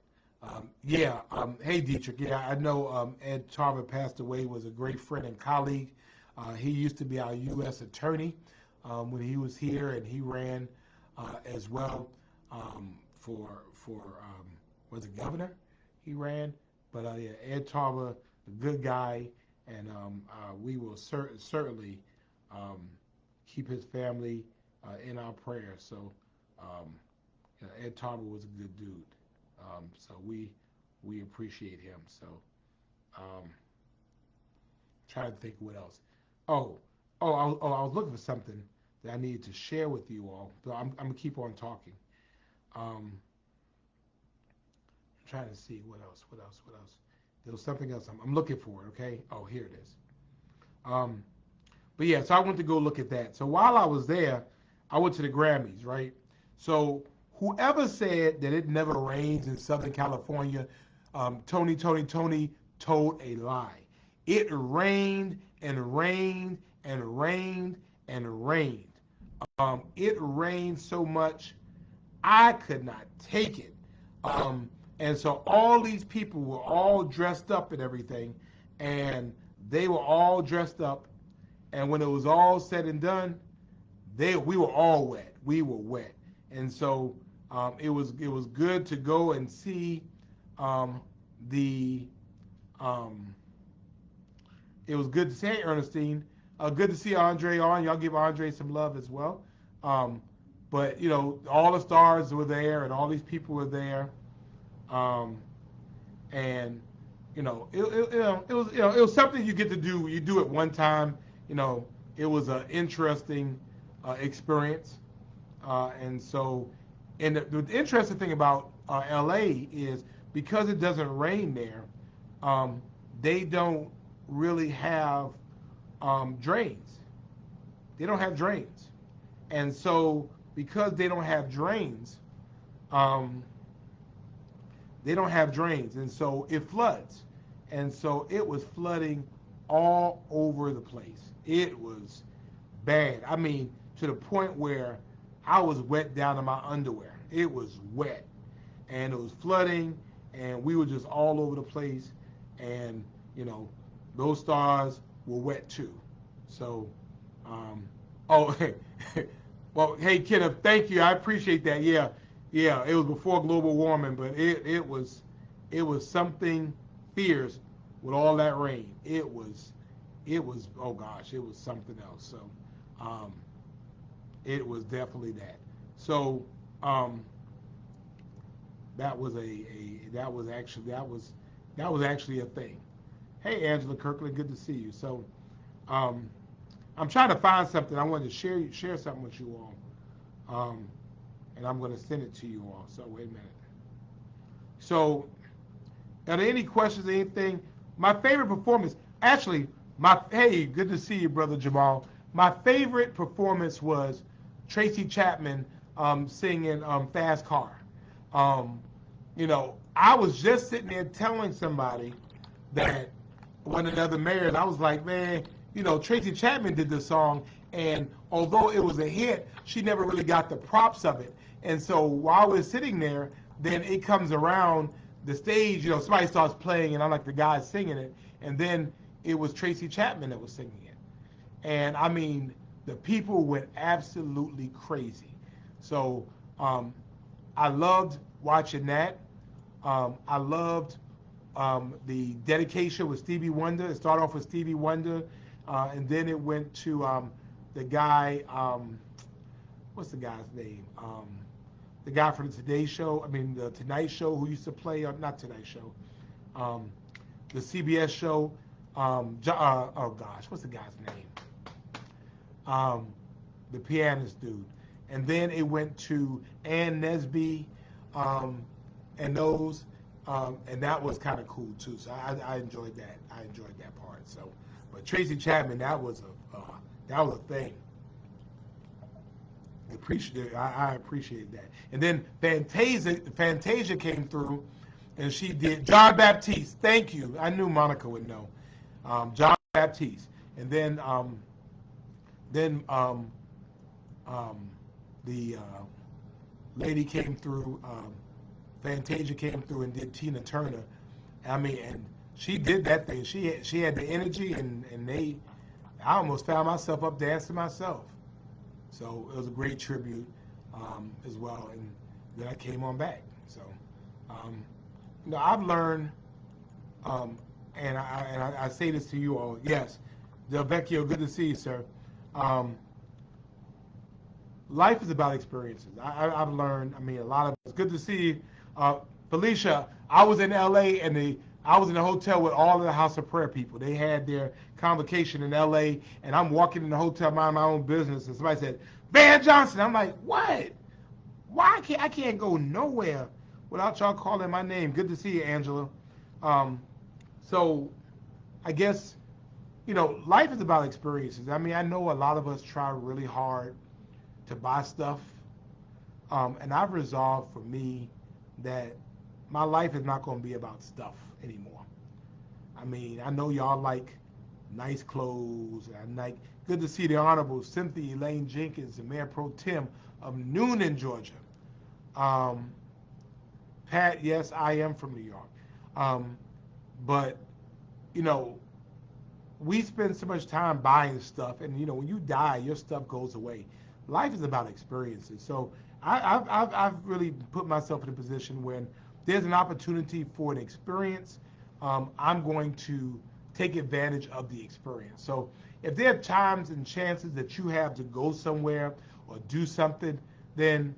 Hey, Dietrich. Yeah, I know Ed Tarver passed away, was a great friend and colleague. He used to be our U.S. attorney when he was here, and he ran as well for was it governor? He ran, but yeah, Ed Tarver, a good guy, and we will certainly keep his family in our prayers. So Ed Tarver was a good dude. So we appreciate him. So trying to think what else. I was looking for something that I needed to share with you all. So I'm gonna keep on talking. I'm trying to see what else. There was something else. I'm looking for it. Okay. Oh, here it is. But yeah, so I went to go look at that. So while I was there, I went to the Grammys, right? So whoever said that it never rains in Southern California, Tony told a lie. It rained and rained and rained and rained. It rained so much I could not take it. And so all these people were all dressed up and everything, and they were all dressed up. And when it was all said and done, we were all wet. We were wet, and so it was good to go and see the. It was good to see Ernestine. Good to see Andre on. Y'all give Andre some love as well. But all the stars were there, and all these people were there, and it was something you get to do. You do it one time. It was an interesting experience, and so, and the interesting thing about LA is because it doesn't rain there, they don't really have drains. They don't have drains, and so because they don't have drains, and so it floods, and so it was flooding all over the place. It was bad. I mean, to the point where I was wet down to my underwear. It was wet, and it was flooding, and we were just all over the place, and those stars were wet too. So, well, hey Kenneth, thank you. I appreciate that. Yeah, it was before global warming, but it was something fierce with all that rain. It was oh gosh, it was something else. So, it was definitely that. So, that was actually a thing. Hey, Angela Kirkland, good to see you. So, I'm trying to find something. I wanted to share something with you all, and I'm going to send it to you all. So, wait a minute. So, are there any questions or anything? My favorite performance, actually, hey, good to see you, brother Jamal. My favorite performance was Tracy Chapman singing "Fast Car." I was just sitting there telling somebody that one of the other mayors, I was like, man, Tracy Chapman did this song, and although it was a hit, she never really got the props of it. And so while we're sitting there, then it comes around the stage, somebody starts playing, and I'm like the guy singing it, and then it was Tracy Chapman that was singing it. And I mean, the people went absolutely crazy. So um, I loved watching that. I loved the dedication with Stevie Wonder. It started off with Stevie Wonder, and then it went to the guy. What's the guy's name? The guy from the Today Show. I mean, the Tonight Show, who used to play, not Tonight Show, um, the CBS show. Oh gosh, what's the guy's name? Um, the pianist dude. And then it went to Ann Nesby, um, and those, and that was kind of cool too. So I enjoyed that. I enjoyed that part. So, but Tracy Chapman, that was a thing. I appreciate that. And then Fantasia came through, and she did John Baptiste. Thank you. I knew Monica would know. John Baptiste, and then um, the lady came through. Fantasia came through and did Tina Turner. I mean, and she did that thing. She had the energy, and they. I almost found myself up dancing myself. So it was a great tribute as well, and then I came on back. So, I've learned, and I say this to you all. Yes, Del Vecchio, good to see you, sir. Um, Life is about experiences. I've learned. I mean, a lot of it's good to see you, Felicia. I was in L.A. and I was in a hotel with all of the House of Prayer people. They had their convocation in L.A. and I'm walking in the hotel, minding my own business, and somebody said, "Van Johnson." I'm like, "What? Why can't I can't go nowhere without y'all calling my name?" Good to see you, Angela. Um, so I guess life is about experiences. I mean, I know a lot of us try really hard to buy stuff, and I've resolved for me that my life is not going to be about stuff anymore. I mean, I know y'all like nice clothes. And like, good to see the Honorable Cynthia Elaine Jenkins, the Mayor Pro Tem of Noonan, Georgia. Um, Pat, yes, I am from New York. Um, but, you know, we spend so much time buying stuff, and, when you die, your stuff goes away. Life is about experiences. So I've really put myself in a position when there's an opportunity for an experience, I'm going to take advantage of the experience. So if there are times and chances that you have to go somewhere or do something, then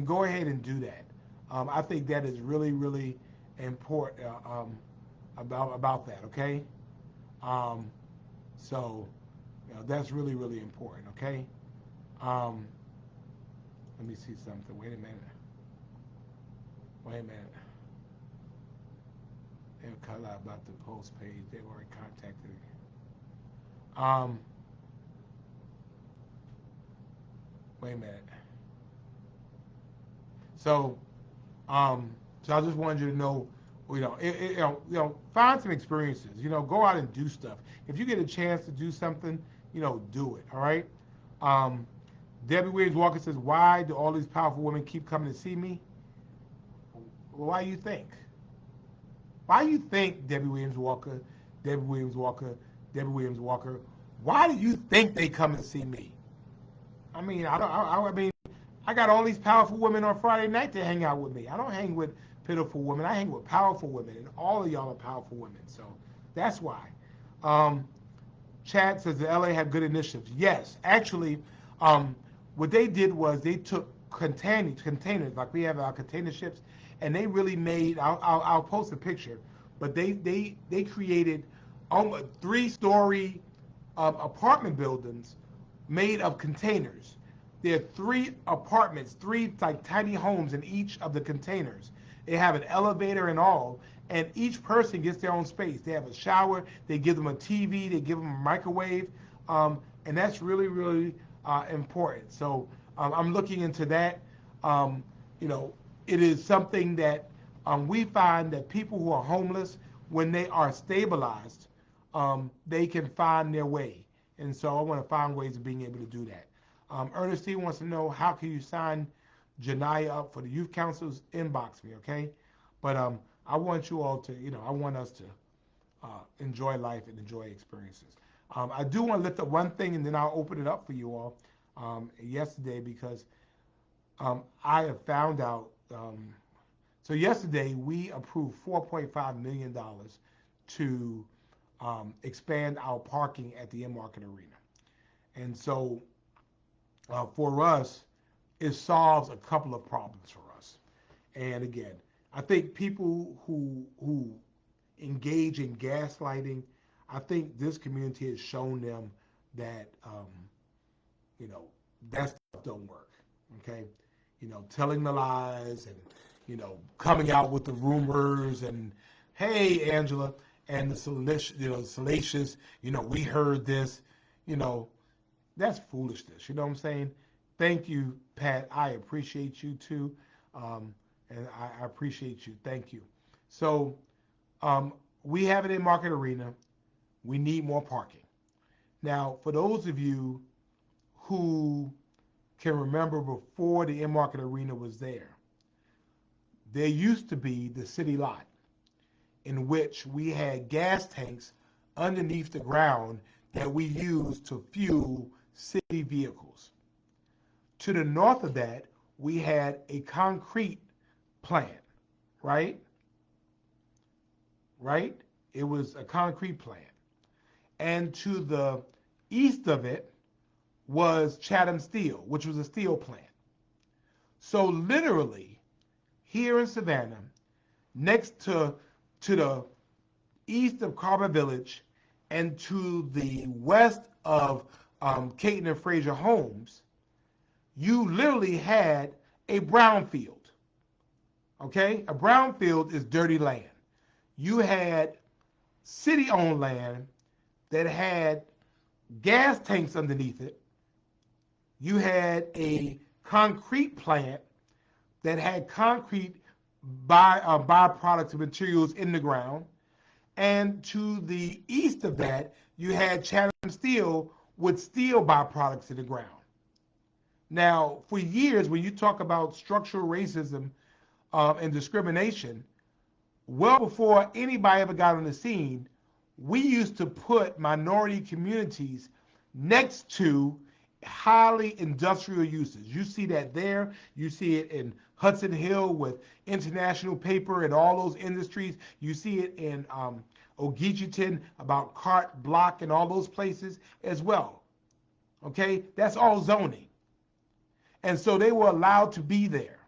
go ahead and do that. I think that is really, really important about that. Okay. Um, so that's really, really important. Okay. Um, let me see something. Wait a minute. Wait a minute. They'll cut out about the post page. They've already contacted me. Um, Wait a minute. So, so I just wanted you to know, find some experiences. Go out and do stuff. If you get a chance to do something, do it. All right. Um, Debbie Williams Walker says, "Why do all these powerful women keep coming to see me?" Well, why do you think? Why do you think Debbie Williams Walker, Debbie Williams Walker, Debbie Williams Walker? Why do you think they come and see me? I mean, I don't. I mean, I got all these powerful women on Friday night to hang out with me. I don't hang with pitiful women. I hang with powerful women, and all of y'all are powerful women. So that's why. Um, Chad says the LA had good initiatives. Yes, actually, what they did was they took containers like we have our container ships, and they really made. I'll post a picture, but they created almost 3-story apartment buildings made of containers. There are 3 apartments, 3 like tiny homes in each of the containers. They have an elevator and all, and each person gets their own space. They have a shower, they give them a TV, they give them a microwave, and that's really, really important. So I'm looking into that. Um, you know, it is something that we find that people who are homeless, when they are stabilized, they can find their way. And so I want to find ways of being able to do that. Ernestine wants to know, how can you sign Janiyah up for the youth councils? Inbox me, okay? But I want you all to, I want us to enjoy life and enjoy experiences. I do want to lift up one thing, and then I'll open it up for you all yesterday, because I have found out. So yesterday we approved $4.5 million to expand our parking at the Inmarket Arena. And so for us, it solves a couple of problems for us. And again, I think people who engage in gaslighting, I think this community has shown them that that stuff don't work. Okay, telling the lies and coming out with the rumors and, hey, Angela, and the salacious, we heard this, that's foolishness. You know what I'm saying? Thank you, Pat. I appreciate you too. And I appreciate you. Thank you. So we have it in Market Arena. We need more parking. Now, for those of you who can remember before the Inmarket Arena was there used to be the city lot in which we had gas tanks underneath the ground that we used to fuel city vehicles. To the north of that, we had a concrete plant, right? Right? It was a concrete plant. And to the east of it was Chatham Steel, which was a steel plant. So literally, here in Savannah, next to the east of Carver Village and to the west of Caton and Fraser Homes, you literally had a brownfield. Okay? A brownfield is dirty land. You had city-owned land that had gas tanks underneath it. You had a concrete plant that had concrete byproducts of materials in the ground. And to the east of that, you had Chatham Steel with steel byproducts in the ground. Now, for years, when you talk about structural racism and discrimination, well before anybody ever got on the scene, we used to put minority communities next to highly industrial uses. You see that there. You see it in Hudson Hill with International Paper and all those industries. You see it in Ogeechiton about Cart Block and all those places as well. Okay? That's all zoning. And so they were allowed to be there.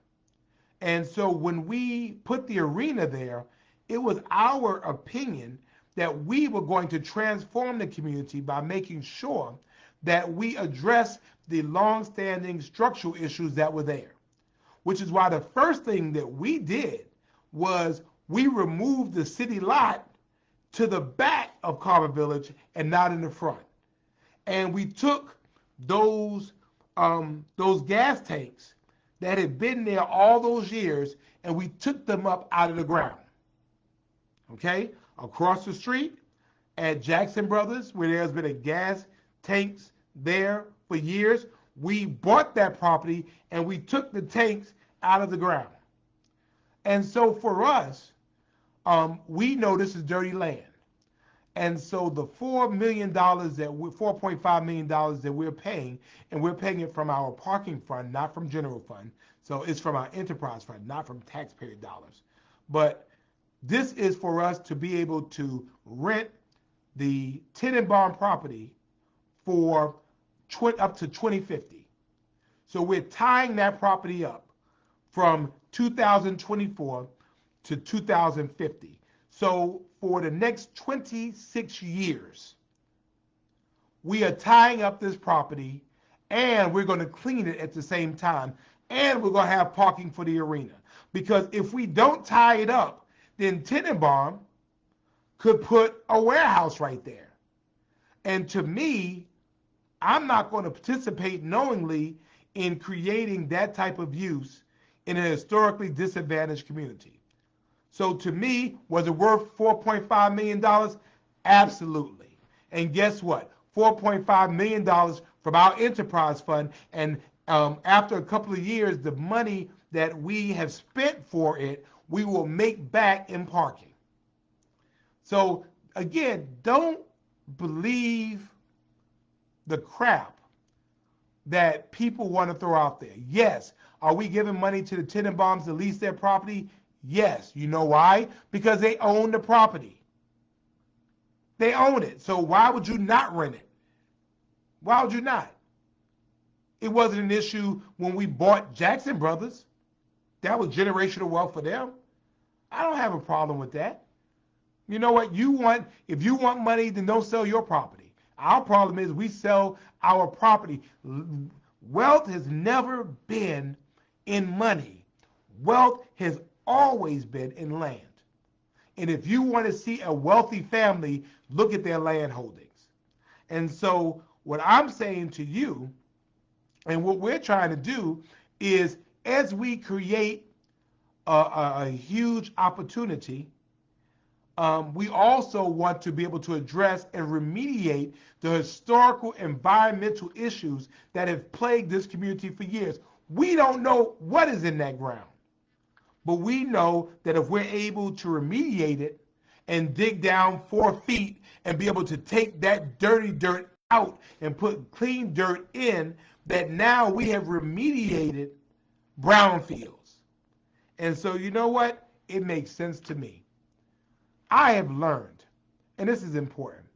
And so when we put the arena there, it was our opinion that we were going to transform the community by making sure that we address the long-standing structural issues that were there, which is why the first thing that we did was we removed the city lot to the back of Carver Village and not in the front. And we took those gas tanks that had been there all those years, and we took them up out of the ground. Okay? Across the street at Jackson Brothers, where there's been a gas tanks there for years, we bought that property and we took the tanks out of the ground. And so for us, we know this is dirty land. And so the $4.5 million that we're paying, and we're paying it from our parking fund, not from general fund. So it's from our enterprise fund, not from taxpayer dollars. But this is for us to be able to rent the Tenenbaum property for up to 2050. So we're tying that property up from 2024 to 2050. So for the next 26 years, we are tying up this property, and we're going to clean it at the same time, and we're going to have parking for the arena. Because if we don't tie it up, then Tenenbaum could put a warehouse right there. And to me, I'm not going to participate knowingly in creating that type of use in a historically disadvantaged community. So to me, was it worth $4.5 million? Absolutely. And guess what? $4.5 million from our enterprise fund, and after a couple of years, the money that we have spent for it, we will make back in parking. So again, don't believe the crap that people want to throw out there. Yes. Are we giving money to the Tenenbaums to lease their property? Yes. You know why? Because they own the property. They own it. So why would you not rent it? Why would you not? It wasn't an issue when we bought Jackson Brothers. That was generational wealth for them. I don't have a problem with that. You know what? If you want money, then don't sell your property. Our problem is we sell our property. Wealth has never been in money. Wealth has always been in land. And if you want to see a wealthy family, look at their land holdings. And so what I'm saying to you, and what we're trying to do, is as we create a huge opportunity, we also want to be able to address and remediate the historical environmental issues that have plagued this community for years. We don't know what is in that ground, but we know that if we're able to remediate it and dig down 4 feet and be able to take that dirty dirt out and put clean dirt in, that now we have remediated brownfields. And so you know what? It makes sense to me. I have learned, and this is important,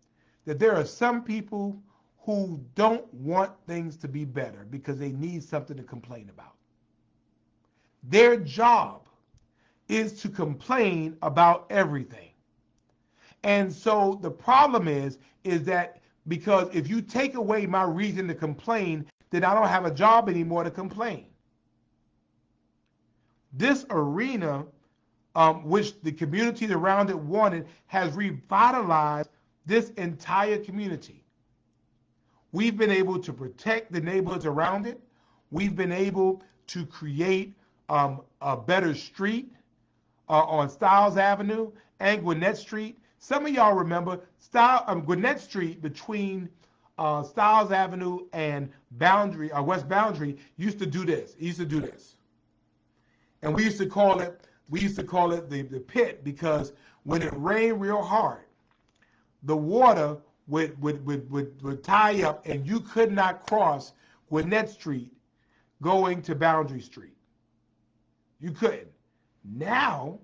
that there are some people who don't want things to be better because they need something to complain about. Their job is to complain about everything. And so the problem is that because if you take away my reason to complain, then I don't have a job anymore to complain. This arena, which the communities around it wanted, has revitalized this entire community. We've been able to protect the neighborhoods around it. We've been able to create a better street on Stiles Avenue and Gwinnett Street. Some of y'all remember Gwinnett Street between Stiles Avenue and West Boundary used to do this. It used to do this. And we used to call it the pit, because when it rained real hard, the water would tie up and you could not cross Gwinnett Street going to Boundary Street. You couldn't. Now,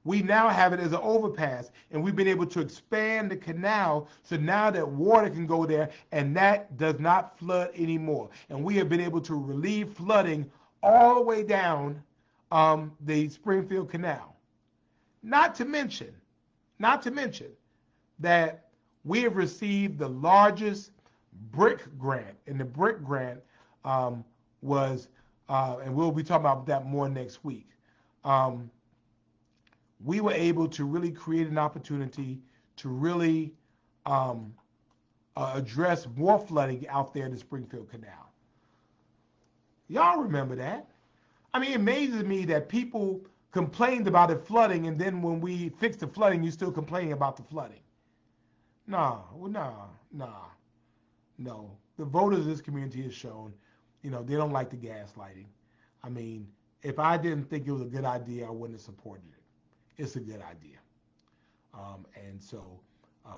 we now have it as an overpass, and we've been able to expand the canal so now that water can go there and that does not flood anymore. And we have been able to relieve flooding all the way down the Springfield Canal. Not to mention that we have received the largest brick grant, and the brick grant was, and we'll be talking about that more next week. We were able to really create an opportunity to really address more flooding out there in the Springfield Canal. Y'all remember that? I mean, it amazes me that people complained about it flooding, and then when we fixed the flooding, you're still complaining about the flooding. No. The voters of this community has shown, they don't like the gaslighting. I mean, if I didn't think it was a good idea, I wouldn't have supported it. It's a good idea. And so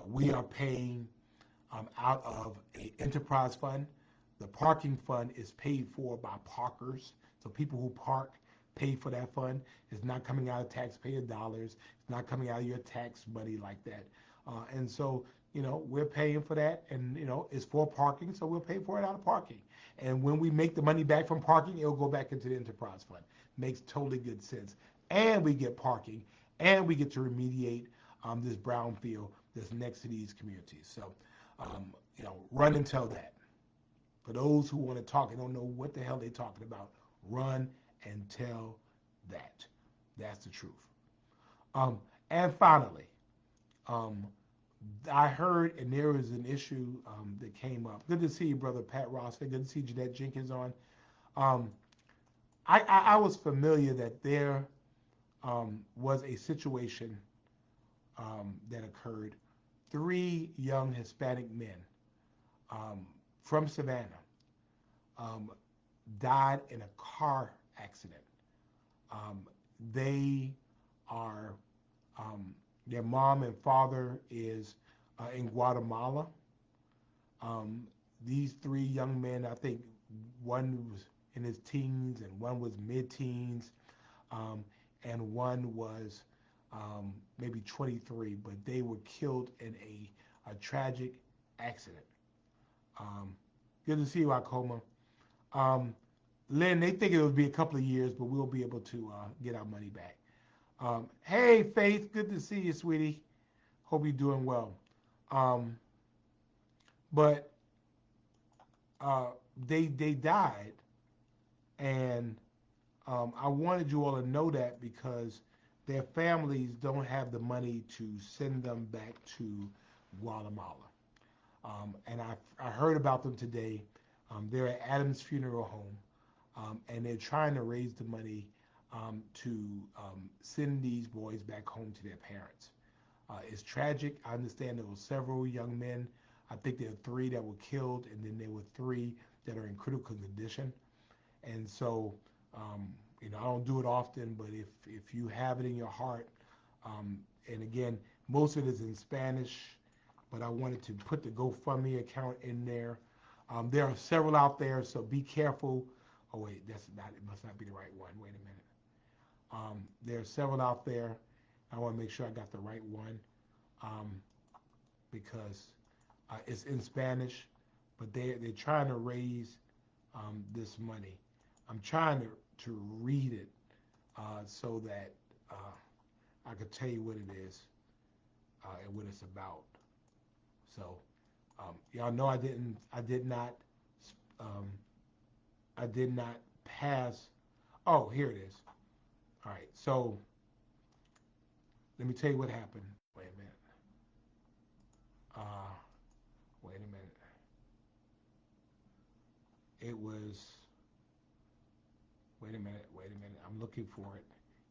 we are paying out of an enterprise fund. The parking fund is paid for by parkers. So people who park pay for that fund. It's not coming out of taxpayer dollars. It's not coming out of your tax money like that. And so, we're paying for that, and, it's for parking, so we'll pay for it out of parking. And when we make the money back from parking, it'll go back into the enterprise fund. Makes totally good sense. And we get parking, and we get to remediate this brownfield that's next to these communities. So, run and tell that. For those who want to talk and don't know what the hell they're talking about, run and tell that. That's the truth. And finally, I heard, and there was an issue that came up. Good to see you, brother Pat Rosford. Good to see Jeanette Jenkins on. I was familiar that there was a situation that occurred. 3 young Hispanic men from Savannah died in a car accident. They are, their mom and father is in Guatemala. Um, these three young men, I think one was in his teens and one was mid-teens, um, and one was maybe 23, but they were killed in a tragic accident. Um, Good to see you, Akoma. Um, Lynn, they think it'll be a couple of years, but we'll be able to get our money back. Hey, Faith, good to see you, sweetie. Hope you're doing well. Um, but they died, and I wanted you all to know that because their families don't have the money to send them back to Guatemala. And I heard about them today. They're at Adams Funeral Home, and they're trying to raise the money to send these boys back home to their parents. It's tragic. I understand there were several young men. I think there are three that were killed, and then there were three that are in critical condition. And so, I don't do it often, but if you have it in your heart, and again, most of it is in Spanish, but I wanted to put the GoFundMe account in there. There are several out there, so be careful. Oh wait, that's not. It must not be the right one. Wait a minute. There are several out there. I want to make sure I got the right one um, because it's in Spanish, but they're trying to raise this money. I'm trying to read it so that I could tell you what it is and what it's about. So y'all know um, I did not pass. Oh, here it is. All right. So let me tell you what happened. Wait a minute. Uh, Wait a minute. It was. Wait a minute. Wait a minute. I'm looking for it.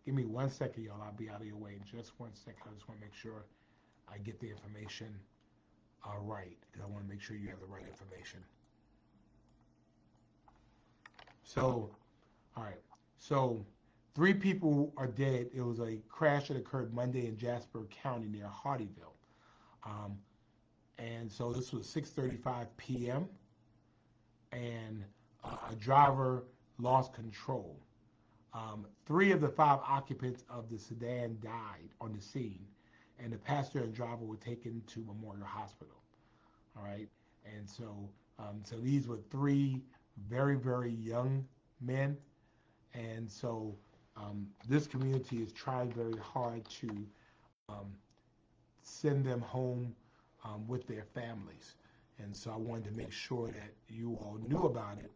Give me 1 second, y'all. I'll be out of your way in just 1 second. I just want to make sure I get the information right because I want to make sure you have the right information. So, all right. So, three people are dead. It was a crash that occurred Monday in Jasper County near Hardyville. Um, and so this was 6:35 p.m. and a driver lost control. Three of the five occupants of the sedan died on the scene, and the passenger and driver were taken to Memorial Hospital. All right, and so these were three very very young men, and so this community is trying very hard to um, send them home with their families. And so I wanted to make sure that you all knew about it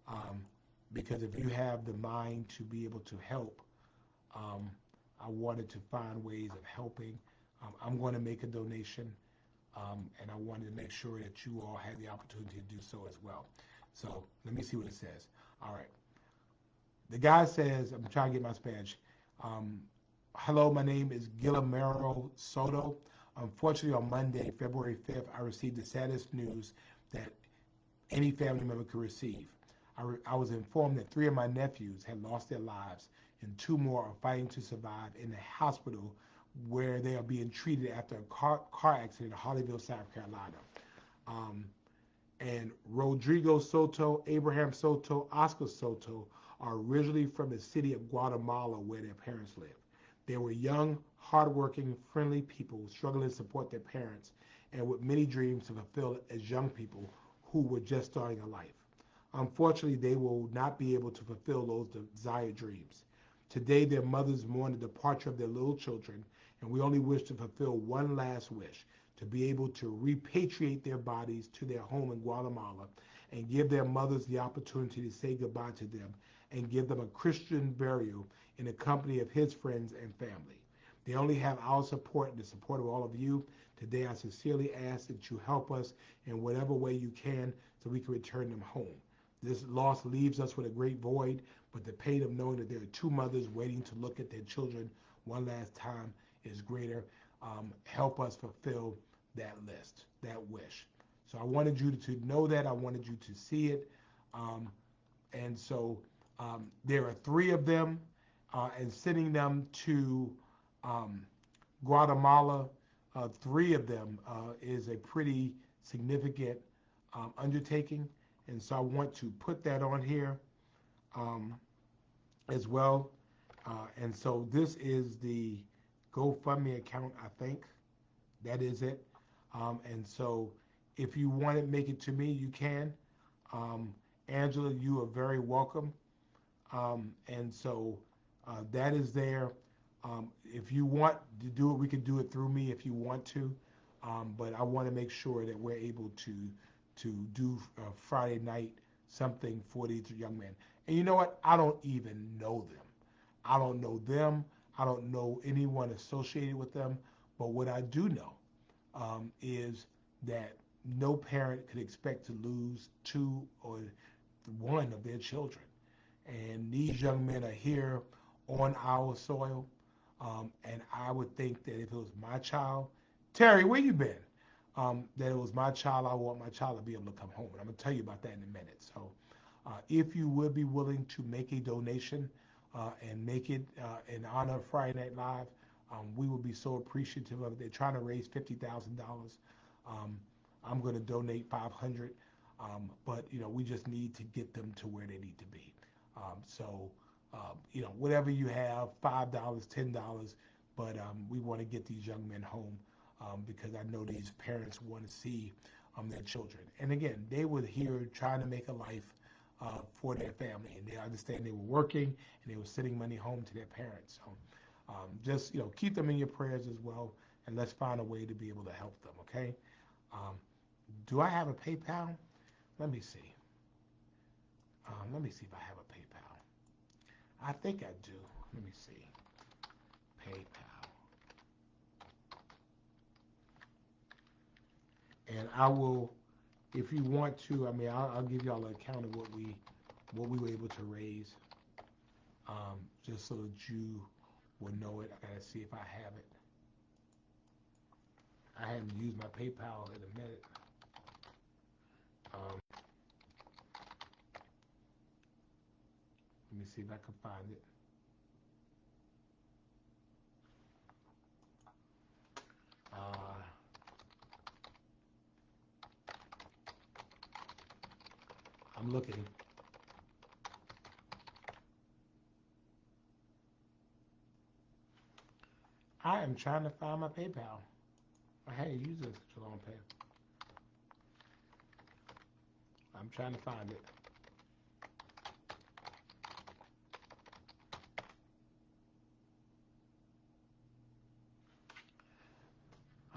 um, because if you have the mind to be able to help, um, I wanted to find ways of helping. I'm going to make a donation, and I wanted to make sure that you all had the opportunity to do so as well. So let me see what it says. All right. The guy says, I'm trying to get my Spanish. Um, Hello, my name is Guillermo Soto. Unfortunately, on Monday, February 5th, I received the saddest news that any family member could receive. I was informed that three of my nephews had lost their lives and two more are fighting to survive in a hospital where they are being treated after a car accident in Hollyville, South Carolina. Um, and Rodrigo Soto, Abraham Soto, Oscar Soto are originally from the city of Guatemala where their parents live. They were young, hardworking, friendly people struggling to support their parents and with many dreams to fulfill as young people who were just starting a life. Unfortunately, they will not be able to fulfill those desired dreams. Today, their mothers mourn the departure of their little children, and we only wish to fulfill one last wish to be able to repatriate their bodies to their home in Guatemala and give their mothers the opportunity to say goodbye to them and give them a Christian burial in the company of his friends and family. They only have our support and the support of all of you. Today, I sincerely ask that you help us in whatever way you can so we can return them home. This loss leaves us with a great void, but the pain of knowing that there are two mothers waiting to look at their children one last time is greater. Help us fulfill that list, that wish. So I wanted you to know that. I wanted you to see it. Um, and so there are three of them, and sending them to um, Guatemala. three of them is a pretty significant undertaking, and so I want to put that on here um, as well. And so this is the GoFundMe account, I think. That is it. And so if you want to make it to me, you can. Um, Angela, you are very welcome. And so that is there. If you want to do it, we can do it through me if you want to. But I want to make sure that we're able to do Friday night something for these young men. And you know what? I don't even know them. I don't know them. I don't know anyone associated with them. But what I do know is that no parent could expect to lose two or one of their children. And these young men are here on our soil. And I would think that if it was my child, Terry, where you been? That it was my child, I want my child to be able to come home. And I'm going to tell you about that in a minute. So if you would be willing to make a donation and make it in honor of Friday Night Live, we would be so appreciative of it. They're trying to raise $50,000. I'm going to donate 500, but we just need to get them to where they need to be. So whatever you have, $5, $10, but we want to get these young men home because I know these parents want to see their children. And again, they were here trying to make a life for their family, and they understand they were working and they were sending money home to their parents. So just keep them in your prayers as well, and let's find a way to be able to help them. Okay? Do I have a PayPal? Let me see. Let me see if I have a PayPal. I think I do. Let me see. PayPal. And I will, if you want to, I'll give y'all an account of what we were able to raise, just so that you will know it. I gotta see if I have it. I haven't used my PayPal in a minute. Let me see if I can find it. I'm looking. I am trying to find my PayPal. I hadn't used it in such a long time. I'm trying to find it.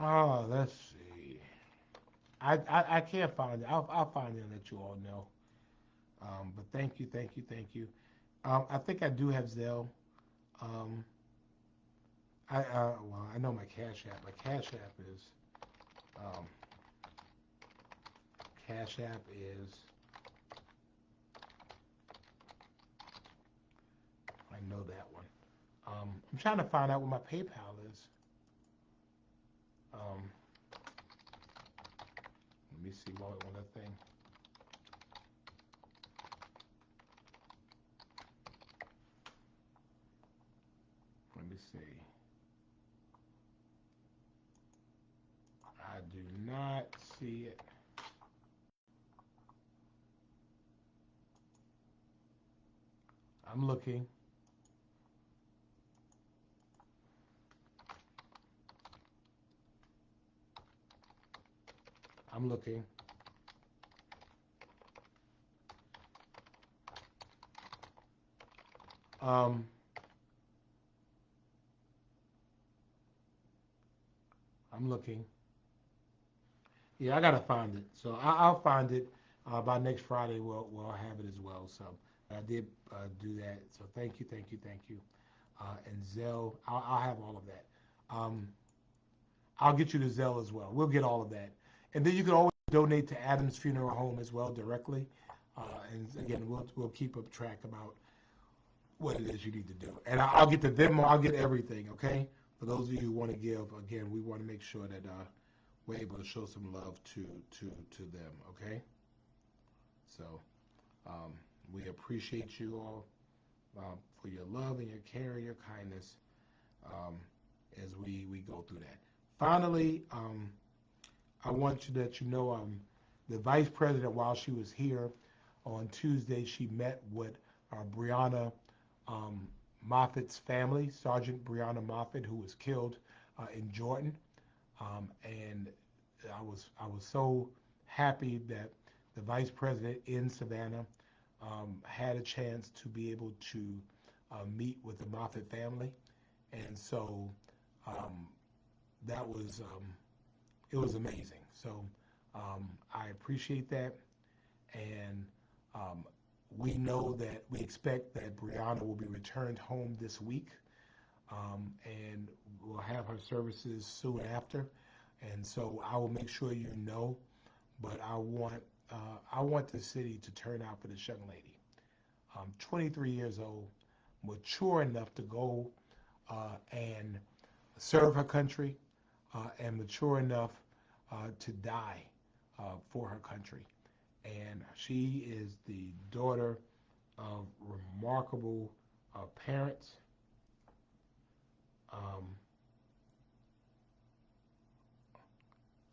Oh, let's see. I can't find it. I'll find it and let you all know. But thank you, thank you, thank you. I think I do have Zelle. Um, I know my Cash App. My um, Cash App is. I know that one. I'm trying to find out what my PayPal is. Um, Let me see one other thing. Let me see. I do not see it. I'm looking. I'm looking. Um, I'm looking. Yeah, I gotta find it. So I'll find it by next Friday. We'll have it as well. So I did do that. So thank you, thank you, thank you. And Zelle, I'll have all of that. Um, I'll get you the Zelle as well. We'll get all of that. And then you can always donate to Adam's Funeral Home as well directly. And again, we'll keep up track about what it is you need to do. And I'll get the demo. I'll get everything. Okay. For those of you who want to give, again, we want to make sure that we're able to show some love to them. Okay. So um, we appreciate you all for your love and your care and your kindness as we go through that. finally, I want to let you know the vice president, while she was here on Tuesday, she met with Breonna Moffitt's family, Sergeant Breonna Moffett, who was killed in Jordan. And I was so happy that the vice president in Savannah had a chance to be able to meet with the Moffett family, and so that was it was amazing. So I appreciate that, and we know that we expect that Breonna will be returned home this week, and we'll have her services soon after. And so I will make sure you know, but I want the city to turn out for this young lady. 23 years old, mature enough to go and serve her country, and mature enough to die for her country. And she is the daughter of remarkable parents.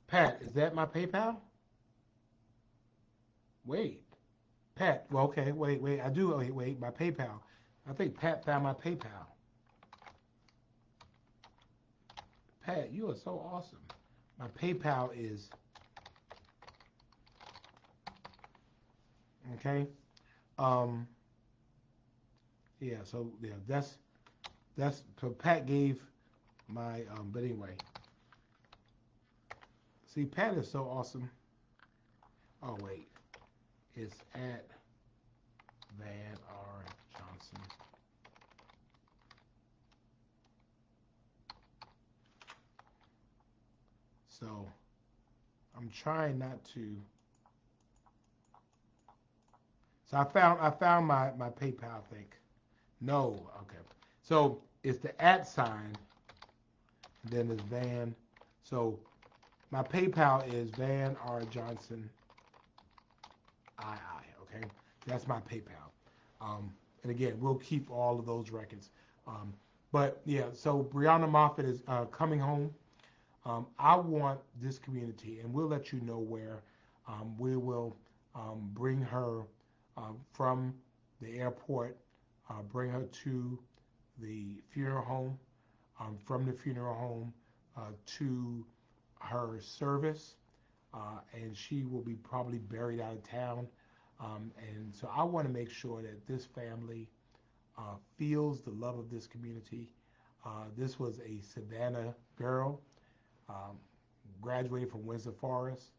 Pat, is that my PayPal? Wait, Pat. Well, okay, wait. I do. Wait. My PayPal. I think Pat found my PayPal. Pat, you are so awesome. My PayPal is okay. Um, yeah. So yeah, that's so Pat gave my but anyway. See, Pat is so awesome. Oh wait, it's at Van R. Johnson. So I'm trying not to. So I found my PayPal, I think. No, okay. So it's the at sign, and then there's Van. So my PayPal is Van R. Johnson II. Okay, that's my PayPal. And again, we'll keep all of those records. But yeah, so Breonna Moffett is coming home. I want this community, and we'll let you know where we will bring her from the airport, bring her to the funeral home, from the funeral home to her service, and she will be probably buried out of town. And so I want to make sure that this family feels the love of this community. This was a Savannah girl, um, graduated from Windsor Forest,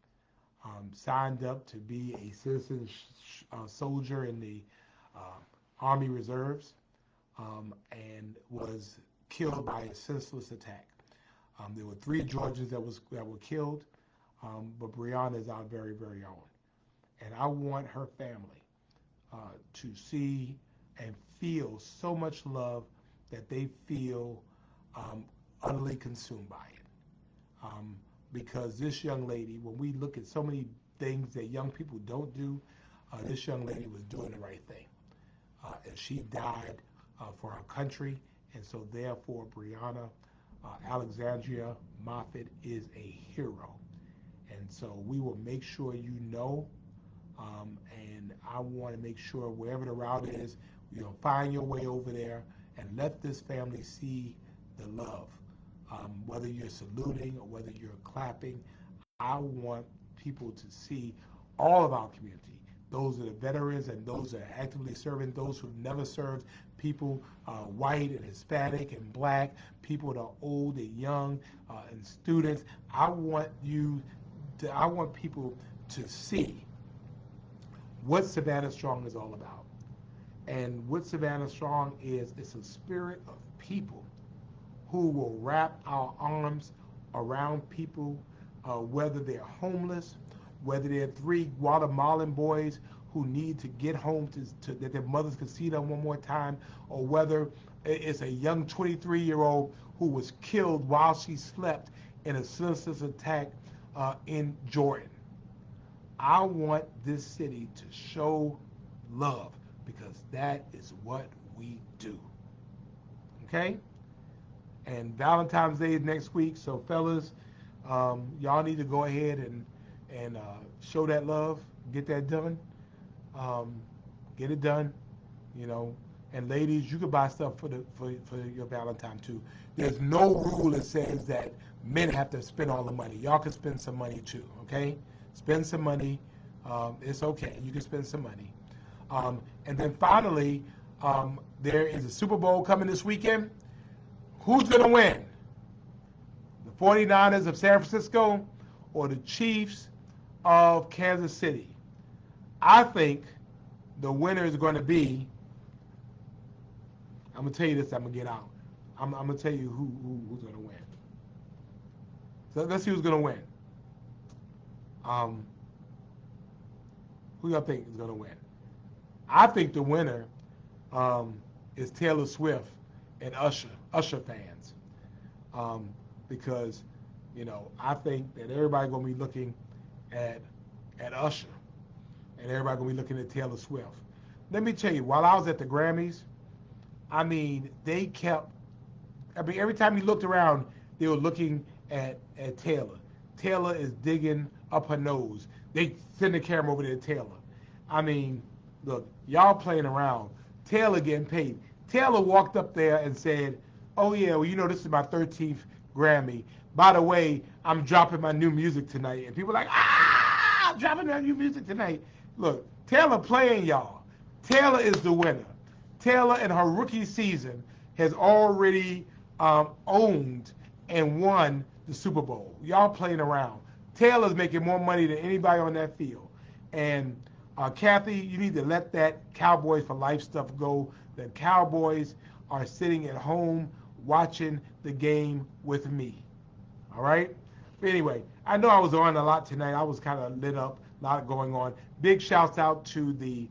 signed up to be a citizen soldier in the Army Reserves, and was killed by a senseless attack. There were 3 Georgians that were killed, but Breonna is our very, very own. And I want her family to see and feel so much love that they feel utterly consumed by it. Because this young lady, when we look at so many things that young people don't do, this young lady was doing the right thing. And she died for her country, and so therefore Breonna Alexandria Moffett is a hero. And so we will make sure you know, and I want to make sure wherever the route is, you'll find your way over there and let this family see the love. Whether you're saluting or whether you're clapping, I want people to see all of our community. Those are the veterans and those that are actively serving, those who've never served, people white and Hispanic and black, people that are old and young, and students. I want people to see what Savannah Strong is all about. And what Savannah Strong is, it's a spirit of people who will wrap our arms around people, whether they're homeless, whether they're 3 Guatemalan boys who need to get home to that their mothers can see them one more time, or whether it's a young 23-year-old who was killed while she slept in a senseless attack in Jordan. I want this city to show love because that is what we do. Okay? and Valentine's Day is next week. So fellas, y'all need to go ahead and show that love, get that done, um, get it done, you know. And ladies, you can buy stuff for your Valentine too. There's no rule that says that men have to spend all the money. Y'all can spend some money too, okay? Spend some money. It's okay. You can spend some money. And then finally, there is a Super Bowl coming this weekend. Who's going to win? The 49ers of San Francisco or the Chiefs of Kansas City? I think the winner is going to be, I'm going to tell you this, I'm going to get out. I'm going to tell you who's going to win. So let's see who's going to win. Who y'all think is going to win? I think the winner is Taylor Swift and Usher fans. Because, you know, I think that everybody's going to be looking at Usher and everybody's going to be looking at Taylor Swift. Let me tell you, while I was at the Grammys, I mean, every time you looked around, they were looking at Taylor. Taylor is digging up her nose. They send the camera over there to Taylor. I mean, look, y'all playing around. Taylor getting paid. Taylor walked up there and said, oh yeah, well, you know, this is my 13th Grammy. By the way, I'm dropping my new music tonight. And people are like, I'm dropping my new music tonight. Look, Taylor playing y'all. Taylor is the winner. Taylor in her rookie season has already owned and won the Super Bowl. Y'all playing around. Taylor's making more money than anybody on that field. And Kathy, you need to let that Cowboys for Life stuff go. The Cowboys are sitting at home watching the game with me. All right? But anyway, I know I was on a lot tonight. I was kind of lit up, a lot going on. Big shouts out to the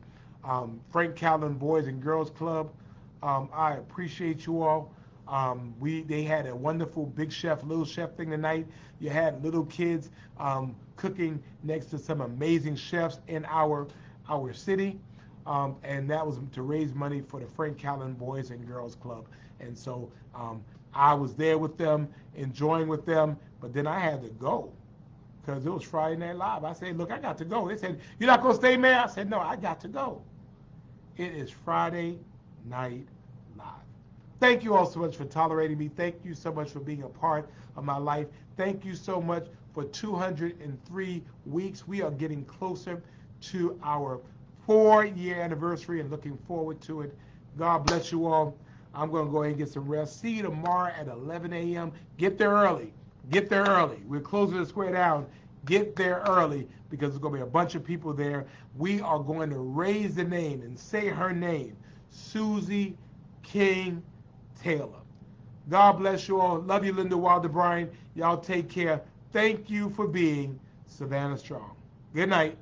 Frank Calvin Boys and Girls Club. I appreciate you all. They had a wonderful Big Chef, Little Chef thing tonight. You had little kids cooking next to some amazing chefs in our city. And that was to raise money for the Frank Calvin Boys and Girls Club. And so I was there with them, enjoying with them, but then I had to go because it was Friday Night Live. I said, look, I got to go. They said, you're not going to stay, man? I said, no, I got to go. It is Friday Night Live. Thank you all so much for tolerating me. Thank you so much for being a part of my life. Thank you so much for 203 weeks. We are getting closer to our 4-year anniversary and looking forward to it. God bless you all. I'm going to go ahead and get some rest. See you tomorrow at 11 a.m. Get there early. Get there early. We're closing the square down. Get there early because there's going to be a bunch of people there. We are going to raise the name and say her name, Susie King Taylor. God bless you all. Love you, Linda Wilder Bryan. Y'all take care. Thank you for being Savannah Strong. Good night.